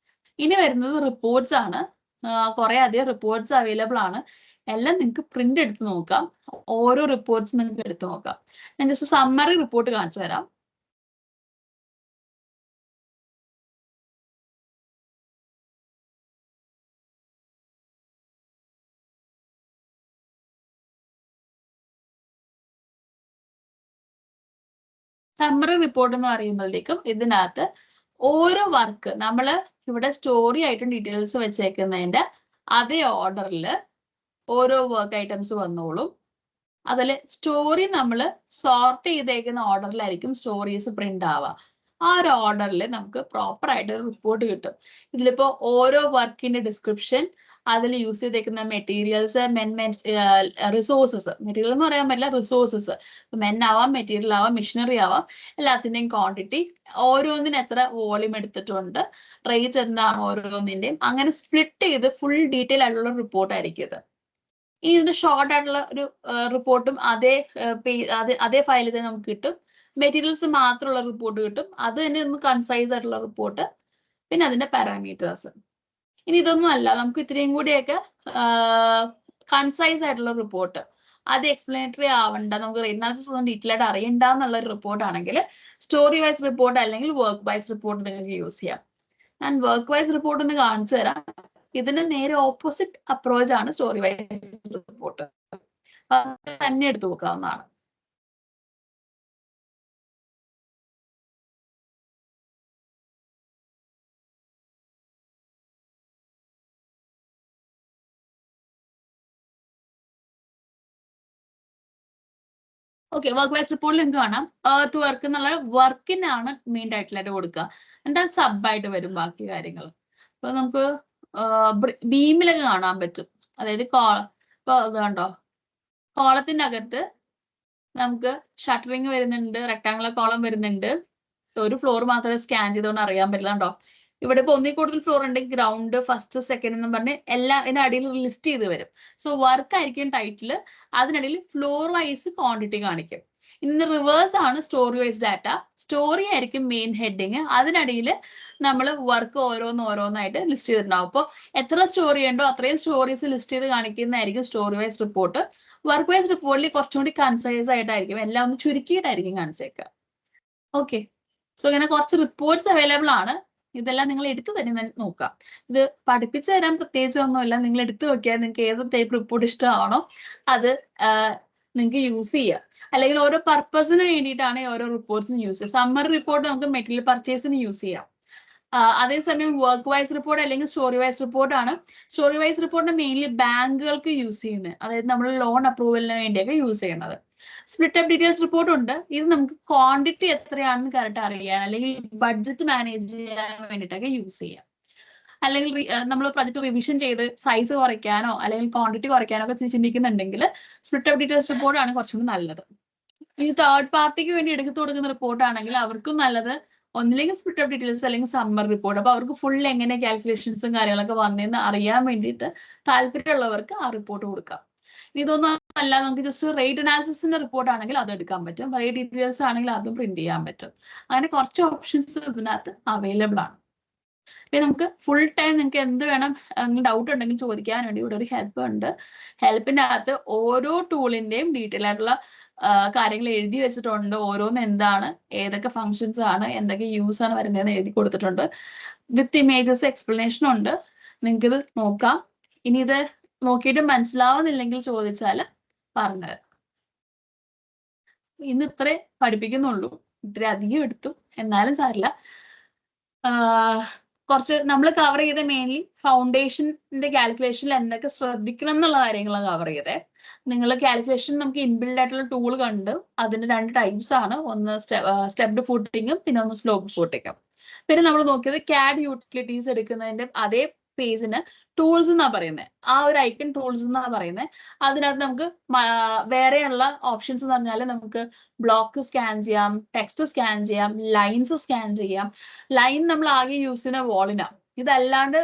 ഇനി വരുന്നത് റിപ്പോർട്ട്സ് ആണ്. കുറെ അധികം റിപ്പോർട്ട്സ് അവൈലബിൾ ആണ്. എല്ലാം നിങ്ങൾക്ക് പ്രിന്റ് എടുത്ത് നോക്കാം. ഓരോ റിപ്പോർട്ട്സ് നിങ്ങൾക്ക് എടുത്ത് നോക്കാം. ഞാൻ ജസ്റ്റ് സമ്മറി റിപ്പോർട്ട് കാണിച്ചു തരാം. സമ്മറി റിപ്പോർട്ട് എന്ന് പറയുമ്പോഴത്തേക്കും ഇതിനകത്ത് ഓരോ വർക്ക് നമ്മൾ ഇവിടെ സ്റ്റോറി ആയിട്ടും ഡീറ്റെയിൽസ് വെച്ചേക്കുന്നതിന്റെ അതേ ഓർഡറിൽ ഓരോ വർക്ക് ഐറ്റംസ് വന്നോളും. അതിൽ സ്റ്റോറി നമ്മൾ സോർട്ട് ചെയ്തേക്കുന്ന ഓർഡറിലായിരിക്കും സ്റ്റോറീസ് പ്രിന്റ് ആവുക. ആ ഒരു ഓർഡറിൽ നമുക്ക് പ്രോപ്പർ ആയിട്ട് റിപ്പോർട്ട് കിട്ടും. ഇതിലിപ്പോ ഓരോ വർക്കിന്റെ ഡിസ്ക്രിപ്ഷൻ, അതിൽ യൂസ് ചെയ്തേക്കുന്ന മെറ്റീരിയൽസ്, റിസോഴ്സസ്, മെറ്റീരിയൽ എന്ന് പറയാൻ പറ്റില്ല, റിസോഴ്സസ്, മെൻ ആവാം, മെറ്റീരിയൽ ആവാം, മെഷീനറി ആവാം, എല്ലാത്തിന്റെയും ക്വാണ്ടിറ്റി, ഓരോന്നിനും എത്ര വോളിയം എടുത്തിട്ടുണ്ട്, റേറ്റ് എന്താണ് ഓരോന്നിന്റെയും, അങ്ങനെ സ്പ്ലിറ്റ് ചെയ്ത് ഫുൾ ഡീറ്റെയിൽ ആയിട്ടുള്ള റിപ്പോർട്ട് ആയിരിക്കും ഇത്. ഇതിന്റെ ഷോർട്ട് ആയിട്ടുള്ള ഒരു റിപ്പോർട്ടും അതേ ഫയലിൽ തന്നെ നമുക്ക് കിട്ടും. മെറ്റീരിയൽസ് മാത്രമുള്ള റിപ്പോർട്ട് കിട്ടും. അത് തന്നെ ഒന്ന് കൺസൈസ് ആയിട്ടുള്ള റിപ്പോർട്ട്, പിന്നെ അതിന്റെ പാരാമീറ്റേഴ്സ്. ഇനി ഇതൊന്നും അല്ല, നമുക്ക് ഇത്രയും കൂടിയൊക്കെ കൺസൈസ് ആയിട്ടുള്ള റിപ്പോർട്ട്, അത് എക്സ്പ്ലനേറ്ററി ആവണ്ട, നമുക്ക് അനാലിസിസ് ഒന്നും ഡീറ്റെയിൽ ആയിട്ട് അറിയണ്ട എന്നുള്ള ഒരു റിപ്പോർട്ട് ആണെങ്കിൽ സ്റ്റോറി വൈസ് റിപ്പോർട്ട് അല്ലെങ്കിൽ വർക്ക് വൈസ് റിപ്പോർട്ട് നിങ്ങൾക്ക് യൂസ് ചെയ്യാം. ഞാൻ വർക്ക് വൈസ് റിപ്പോർട്ട് ഒന്ന് കാണിച്ചു തരാം. ഇതിന് നേരെ ഓപ്പോസിറ്റ് അപ്രോച്ച് ആണ് സ്റ്റോറി വൈസ് റിപ്പോർട്ട്. തന്നെ എടുത്തു നോക്കാവുന്നതാണ്. ഓക്കെ, വർക്ക് വൈസ് റിപ്പോർട്ടിൽ എന്ത് കാണാം? എർത്ത് വർക്ക് എന്നുള്ള വർക്കിനാണ് മെയിൻ ടൈറ്റിലായിട്ട് കൊടുക്കുക. എന്താ സബായിട്ട് വരും ബാക്കി കാര്യങ്ങൾ. അപ്പൊ നമുക്ക് ബീമിലൊക്കെ കാണാൻ പറ്റും. അതായത് ഇപ്പൊ ഇത് കണ്ടോ, കോളത്തിന്റെ അകത്ത് നമുക്ക് ഷട്ടറിങ് വരുന്നുണ്ട്, റെക്ടാങ്കുലർ കോളം വരുന്നുണ്ട്. ഒരു ഫ്ലോർ മാത്രമേ സ്കാൻ ചെയ്തുകൊണ്ട് അറിയാൻ പറ്റില്ല. കണ്ടോ, ഇവിടെ ഇപ്പൊ ഒന്നിൽ കൂടുതൽ ഫ്ലോർ ഉണ്ടെങ്കിൽ ഗ്രൗണ്ട്, ഫസ്റ്റ്, സെക്കൻഡ് എന്ന് പറഞ്ഞ് എല്ലാം ഇതിന്റെ അടിയിൽ ലിസ്റ്റ് ചെയ്ത് വരും. സോ വർക്ക് ആയിരിക്കും ടൈറ്റിൽ, അതിനിടയിൽ ഫ്ലോർ വൈസ് ക്വാണ്ടിറ്റി കാണിക്കും. ഇന്ന് റിവേഴ്സ് ആണ് സ്റ്റോറി വൈസ് ഡാറ്റ. സ്റ്റോറി ആയിരിക്കും മെയിൻ ഹെഡിങ്, അതിനിടയിൽ നമ്മൾ വർക്ക് ഓരോന്നായിട്ട് ലിസ്റ്റ് ചെയ്തിട്ടുണ്ടാവും. അപ്പോൾ എത്ര സ്റ്റോറി ഉണ്ടോ അത്രയും സ്റ്റോറീസ് ലിസ്റ്റ് ചെയ്ത് കാണിക്കുന്നതായിരിക്കും story wise report. Work wise റിപ്പോർട്ടിൽ കുറച്ചുകൂടി കൺസൈസ് ആയിട്ടായിരിക്കും, എല്ലാം ഒന്ന് ചുരുക്കിയിട്ടായിരിക്കും കാണിച്ചേക്കുക. ഓക്കെ, സോ ഇങ്ങനെ കുറച്ച് റിപ്പോർട്ട്സ് അവൈലബിൾ ആണ്. ഇതെല്ലാം നിങ്ങൾ എടുത്തു തന്നെ നോക്കുക. ഇത് പഠിപ്പിച്ചു തരാൻ പ്രത്യേകിച്ച് ഒന്നുമില്ല. നിങ്ങൾ എടുത്തു നോക്കിയാൽ നിങ്ങൾക്ക് ഏത് ടൈപ്പ് റിപ്പോർട്ട് ഇഷ്ടമാണോ അത് നിങ്ങൾക്ക് യൂസ് ചെയ്യാം. അല്ലെങ്കിൽ ഓരോ പർപ്പസിന് വേണ്ടിയിട്ടാണ് ഓരോ റിപ്പോർട്ട്സും യൂസ് ചെയ്യുക. സമ്മറി റിപ്പോർട്ട് നമുക്ക് മെറ്റീരിയൽ പർച്ചേസിന് യൂസ് ചെയ്യാം. അതേസമയം വർക്ക് വൈസ് റിപ്പോർട്ട് അല്ലെങ്കിൽ സ്റ്റോറി വൈസ് റിപ്പോർട്ട് ആണ്. സ്റ്റോറി വൈസ് റിപ്പോർട്ട് മെയിൻലി ബാങ്കുകൾക്ക് യൂസ് ചെയ്യുന്നത്, അതായത് നമ്മൾ ലോൺ അപ്രൂവലിന് വേണ്ടിയൊക്കെ യൂസ് ചെയ്യുന്നത്. സ്പ്ലിറ്റ് അപ്പ് ഡീറ്റെയിൽസ് റിപ്പോർട്ട് ഉണ്ട്. ഇത് നമുക്ക് ക്വാണ്ടിറ്റി എത്രയാണെന്ന് കറക്റ്റ് അറിയാൻ അല്ലെങ്കിൽ ബഡ്ജറ്റ് മാനേജ് ചെയ്യാൻ വേണ്ടിയിട്ടൊക്കെ യൂസ് ചെയ്യാം. അല്ലെങ്കിൽ നമ്മൾ പ്രൊജക്ട് റിവിഷൻ ചെയ്ത് സൈസ് കുറയ്ക്കാനോ അല്ലെങ്കിൽ ക്വാണ്ടിറ്റി കുറയ്ക്കാനോ ഒക്കെ ചിന്തിക്കുന്നുണ്ടെങ്കിൽ സ്പ്ലിറ്റ് അപ്പ് ഡീറ്റെയിൽസ് റിപ്പോർട്ട് ആണ് കുറച്ചുകൂടി നല്ലത്. ഈ തേർഡ് പാർട്ടിക്ക് വേണ്ടി എടുത്തു കൊടുക്കുന്ന റിപ്പോർട്ട് ആണെങ്കിൽ അവർക്കും നല്ലത് ഒന്നില്ലെങ്കിൽ സ്പ്ലിറ്റ് അപ്പ് ഡീറ്റെയിൽസ് അല്ലെങ്കിൽ സമ്മർ റിപ്പോർട്ട്. അപ്പൊ അവർക്ക് ഫുൾ എങ്ങനെ കാൽക്കുലേഷൻസും കാര്യങ്ങളൊക്കെ വന്നതെന്ന് അറിയാൻ വേണ്ടിയിട്ട് താല്പര്യമുള്ളവർക്ക് ആ റിപ്പോർട്ട് കൊടുക്കാം. ഇതൊന്നും അല്ല, നമുക്ക് ജസ്റ്റ് റേറ്റ് അനാലിസിന്റെ റിപ്പോർട്ട് ആണെങ്കിൽ അത് എടുക്കാൻ പറ്റും. റേറ്റ് ഡീറ്റെയിൽസ് ആണെങ്കിൽ അതും പ്രിന്റ് ചെയ്യാൻ പറ്റും. അങ്ങനെ കുറച്ച് ഓപ്ഷൻസ് ഇതിനകത്ത് അവൈലബിൾ ആണ്. പിന്നെ നമുക്ക് ഫുൾ ടൈം നിങ്ങൾക്ക് എന്ത് വേണം ഡൗട്ട് ഉണ്ടെങ്കിൽ ചോദിക്കാൻ വേണ്ടി ഇവിടെ ഒരു ഹെൽപ്പ് ഉണ്ട്. ഹെൽപ്പിന്റെ അകത്ത് ഓരോ ടൂളിന്റെയും ഡീറ്റെയിൽ ആയിട്ടുള്ള കാര്യങ്ങൾ എഴുതി വെച്ചിട്ടുണ്ട്. ഓരോന്ന് എന്താണ്, ഏതൊക്കെ ഫങ്ഷൻസ് ആണ്, എന്തൊക്കെ യൂസ് ആണ് വരുന്നതെന്ന് എഴുതി കൊടുത്തിട്ടുണ്ട്. വിത്ത് ഇമേജസ് എക്സ്പ്ലനേഷൻ ഉണ്ട്. നിങ്ങൾക്ക് ഇത് നോക്കാം. ഇനി ഇത് നോക്കിയിട്ട് മനസ്സിലാവുന്നില്ലെങ്കിൽ ചോദിച്ചാൽ പറഞ്ഞുതരാം. ഇന്ന് ഇത്രേ പഠിപ്പിക്കുന്നുള്ളൂ. ഇത്ര അധികം എടുത്തു, എന്നാലും സാരില്ല. കുറച്ച് നമ്മൾ കവർ ചെയ്ത മെയിൻലി ഫൗണ്ടേഷന്റെ കാൽക്കുലേഷനിൽ എന്തൊക്കെ ശ്രദ്ധിക്കണം എന്നുള്ള കാര്യങ്ങളാണ് കവർ ചെയ്തേ. നിങ്ങൾ കാൽക്കുലേഷൻ നമുക്ക് ഇൻബിൽഡ് ആയിട്ടുള്ള ടൂൾ കണ്ട് അതിന്റെ 2 ടൈപ്സ് ആണ്. ഒന്ന് സ്റ്റെപ്ഡ് ഫൂട്ടിങ്ങും പിന്നെ ഒന്ന് സ്ലോപ്പ് ഫൂട്ടിങ്ങും. പിന്നെ നമ്മൾ നോക്കിയത് CAD യൂട്ടിലിറ്റീസ് എടുക്കുന്നതിന്റെ അതേ പേജിന് ടൂൾസ് എന്നാ പറയുന്നത്. ആ ഒരു ഐക്കൺ ടൂൾസ് എന്നാ പറയുന്നത്. അതിനകത്ത് നമുക്ക് വേറെയുള്ള ഓപ്ഷൻസ് എന്ന് പറഞ്ഞാൽ നമുക്ക് ബ്ലോക്ക് സ്കാൻ ചെയ്യാം, ടെക്സ്റ്റ് സ്കാൻ ചെയ്യാം, ലൈൻസ് സ്കാൻ ചെയ്യാം. ലൈൻ നമ്മൾ ആകെ യൂസ് ചെയ്യുന്ന വോളിനാണ്. ഇതല്ലാണ്ട്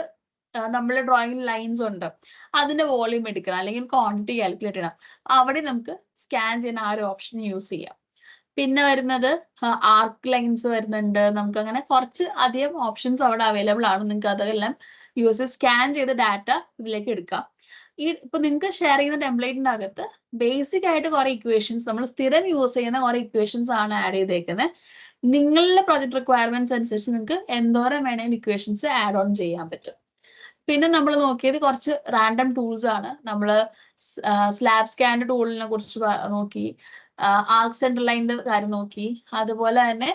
നമ്മളെ ഡ്രോയിങ് ലൈൻസ് ഉണ്ട്, അതിന്റെ വോളിയം എടുക്കണം അല്ലെങ്കിൽ ക്വാണ്ടിറ്റി കാൽക്കുലേറ്റ് ചെയ്യണം. അവിടെ നമുക്ക് സ്കാൻ ചെയ്യുന്ന ആ ഒരു ഓപ്ഷൻ യൂസ് ചെയ്യാം. പിന്നെ വരുന്നത് ആർക്ക് ലൈൻസ് വരുന്നുണ്ട്. നമുക്ക് അങ്ങനെ കുറച്ച് അധികം ഓപ്ഷൻസ് അവിടെ അവൈലബിൾ ആണ്. നിങ്ങൾക്ക് അതെല്ലാം യൂസ് സ്കാൻ ചെയ്ത് ഡാറ്റ ഇതിലേക്ക് എടുക്കാം. ഇപ്പൊ നിങ്ങൾക്ക് ഷെയർ ചെയ്യുന്ന ടെംപ്ലേറ്റിന്റെ അകത്ത് ബേസിക് ആയിട്ട് കുറെ ഇക്വേഷൻസ്, നമ്മൾ സ്ഥിരം യൂസ് ചെയ്യുന്ന കുറെ ഇക്വേഷൻസ് ആണ് ആഡ് ചെയ്തേക്കുന്നത്. നിങ്ങളുടെ പ്രൊജക്ട് റിക്വയർമെന്റ്സ് അനുസരിച്ച് നിങ്ങൾക്ക് എന്തോരം വേണമെങ്കിലും ഇക്വേഷൻസ് ആഡ് ഓൺ ചെയ്യാൻ പറ്റും. പിന്നെ നമ്മൾ നോക്കിയത് കുറച്ച് റാൻഡം ടൂൾസ് ആണ്. നമ്മൾ സ്ലാബ് സ്കാൻ ടൂളിനെ കുറിച്ച് നോക്കി, ആർക്ക് സെന്റർ ലൈനിന്റെ കാര്യം നോക്കി, അതുപോലെ തന്നെ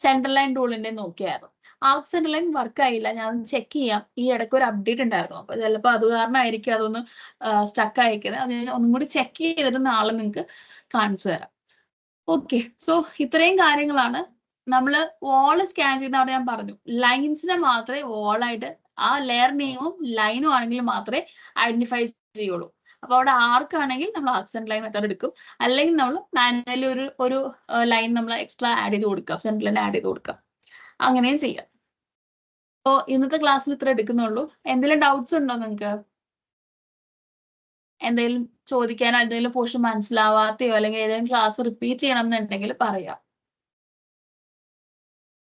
സെന്റർ ലൈൻ ടൂളിന്റെ നോക്കിയായിരുന്നു. ആർക്ക് സെന്റർ ലൈൻ വർക്ക് ആയില്ല, ഞാൻ ചെക്ക് ചെയ്യാം. ഈ ഇടയ്ക്ക് ഒരു അപ്ഡേറ്റ് ഉണ്ടായിരുന്നു, അപ്പൊ ചിലപ്പോൾ അത് കാരണമായിരിക്കും അതൊന്ന് സ്റ്റക്ക് അയക്കുന്നത്. അത് ഞാൻ ഒന്നും കൂടി ചെക്ക് ചെയ്തിട്ട് നാളെ നിങ്ങൾക്ക് കാണിച്ചു തരാം. ഓക്കെ, സോ ഇത്രയും കാര്യങ്ങളാണ്. നമ്മൾ വോള് സ്കാൻ ചെയ്യുന്ന അവിടെ ഞാൻ പറഞ്ഞു, ലൈൻസിനെ മാത്രമേ വോളായിട്ട്, ആ ലെയർ നെയിമും ലൈനും ആണെങ്കിൽ മാത്രമേ ഐഡന്റിഫൈ ചെയ്യുള്ളൂ. അപ്പൊ അവിടെ ആർക്കാണെങ്കിൽ നമ്മൾ ആർക്ക് സെന്റർ ലൈൻ മെത്തേഡ് എടുക്കും, അല്ലെങ്കിൽ നമ്മൾ മാനുവലി ഒരു ലൈൻ നമ്മൾ എക്സ്ട്രാ ആഡ് ചെയ്ത് കൊടുക്കാം, സെന്റർ ലൈൻ ആഡ് ചെയ്ത് കൊടുക്കാം. അങ്ങനെയും ചെയ്യാം. അപ്പോൾ ഇന്നത്തെ ക്ലാസ്സിൽ ഇത്ര എടുക്കുന്നുള്ളൂ. എന്തെങ്കിലും ഡൗട്ട്സ് ഉണ്ടോ നിങ്ങൾക്ക്? എന്തെങ്കിലും ചോദിക്കാനോ എന്തെങ്കിലും പോർഷൻ മനസ്സിലാവാത്തയോ അല്ലെങ്കിൽ ഏതെങ്കിലും ക്ലാസ് റിപ്പീറ്റ് ചെയ്യണം എന്നുണ്ടെങ്കിൽ പറയാം.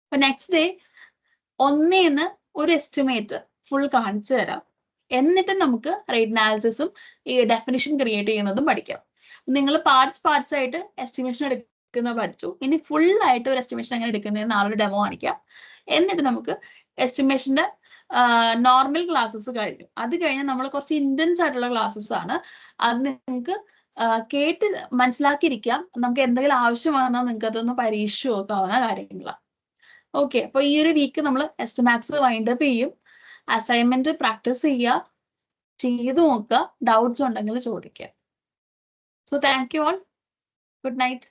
അപ്പൊ നെക്സ്റ്റ് ഡേ ഒന്നേന്ന് ഒരു എസ്റ്റിമേറ്റ് ഫുൾ കാണിച്ചു തരാം. എന്നിട്ട് നമുക്ക് റേറ്റ് അനാലിസിസും ഈ ഡെഫിനിഷൻ ക്രിയേറ്റ് ചെയ്യുന്നതും പഠിക്കാം. നിങ്ങൾ പാർട്സ് ആയിട്ട് എസ്റ്റിമേഷൻ എടുക്കുന്ന പഠിച്ചു. ഇനി ഫുൾ ആയിട്ട് ഒരു എസ്റ്റിമേഷൻ എങ്ങനെ എടുക്കുന്നതെന്ന് നാളെ ഡെമോ കാണിക്കാം. എന്നിട്ട് നമുക്ക് എസ്റ്റിമേഷന്റെ നോർമൽ ക്ലാസ്സസ് കഴിഞ്ഞു. അത് കഴിഞ്ഞാൽ നമ്മൾ കുറച്ച് ഇന്റൻസ് ആയിട്ടുള്ള ക്ലാസ്സസ് ആണ്. അത് നിങ്ങൾക്ക് കേട്ട് മനസ്സിലാക്കിയിരിക്കാം. നമുക്ക് എന്തെങ്കിലും ആവശ്യം വന്നാൽ നിങ്ങൾക്ക് അതൊന്ന് പരീക്ഷ നോക്കാവുന്ന കാര്യങ്ങളാണ്. ഓക്കെ, അപ്പൊ ഈ ഒരു വീക്ക് നമ്മൾ എസ്റ്റിമാക്സ് വൈൻഡപ്പ് ചെയ്യും. അസൈൻമെന്റ് പ്രാക്ടീസ് ചെയ്യുക, ചെയ്ത് നോക്കുക, ഡൗട്ട്സ് ഉണ്ടെങ്കിൽ ചോദിക്കുക. So thank you all. Good night.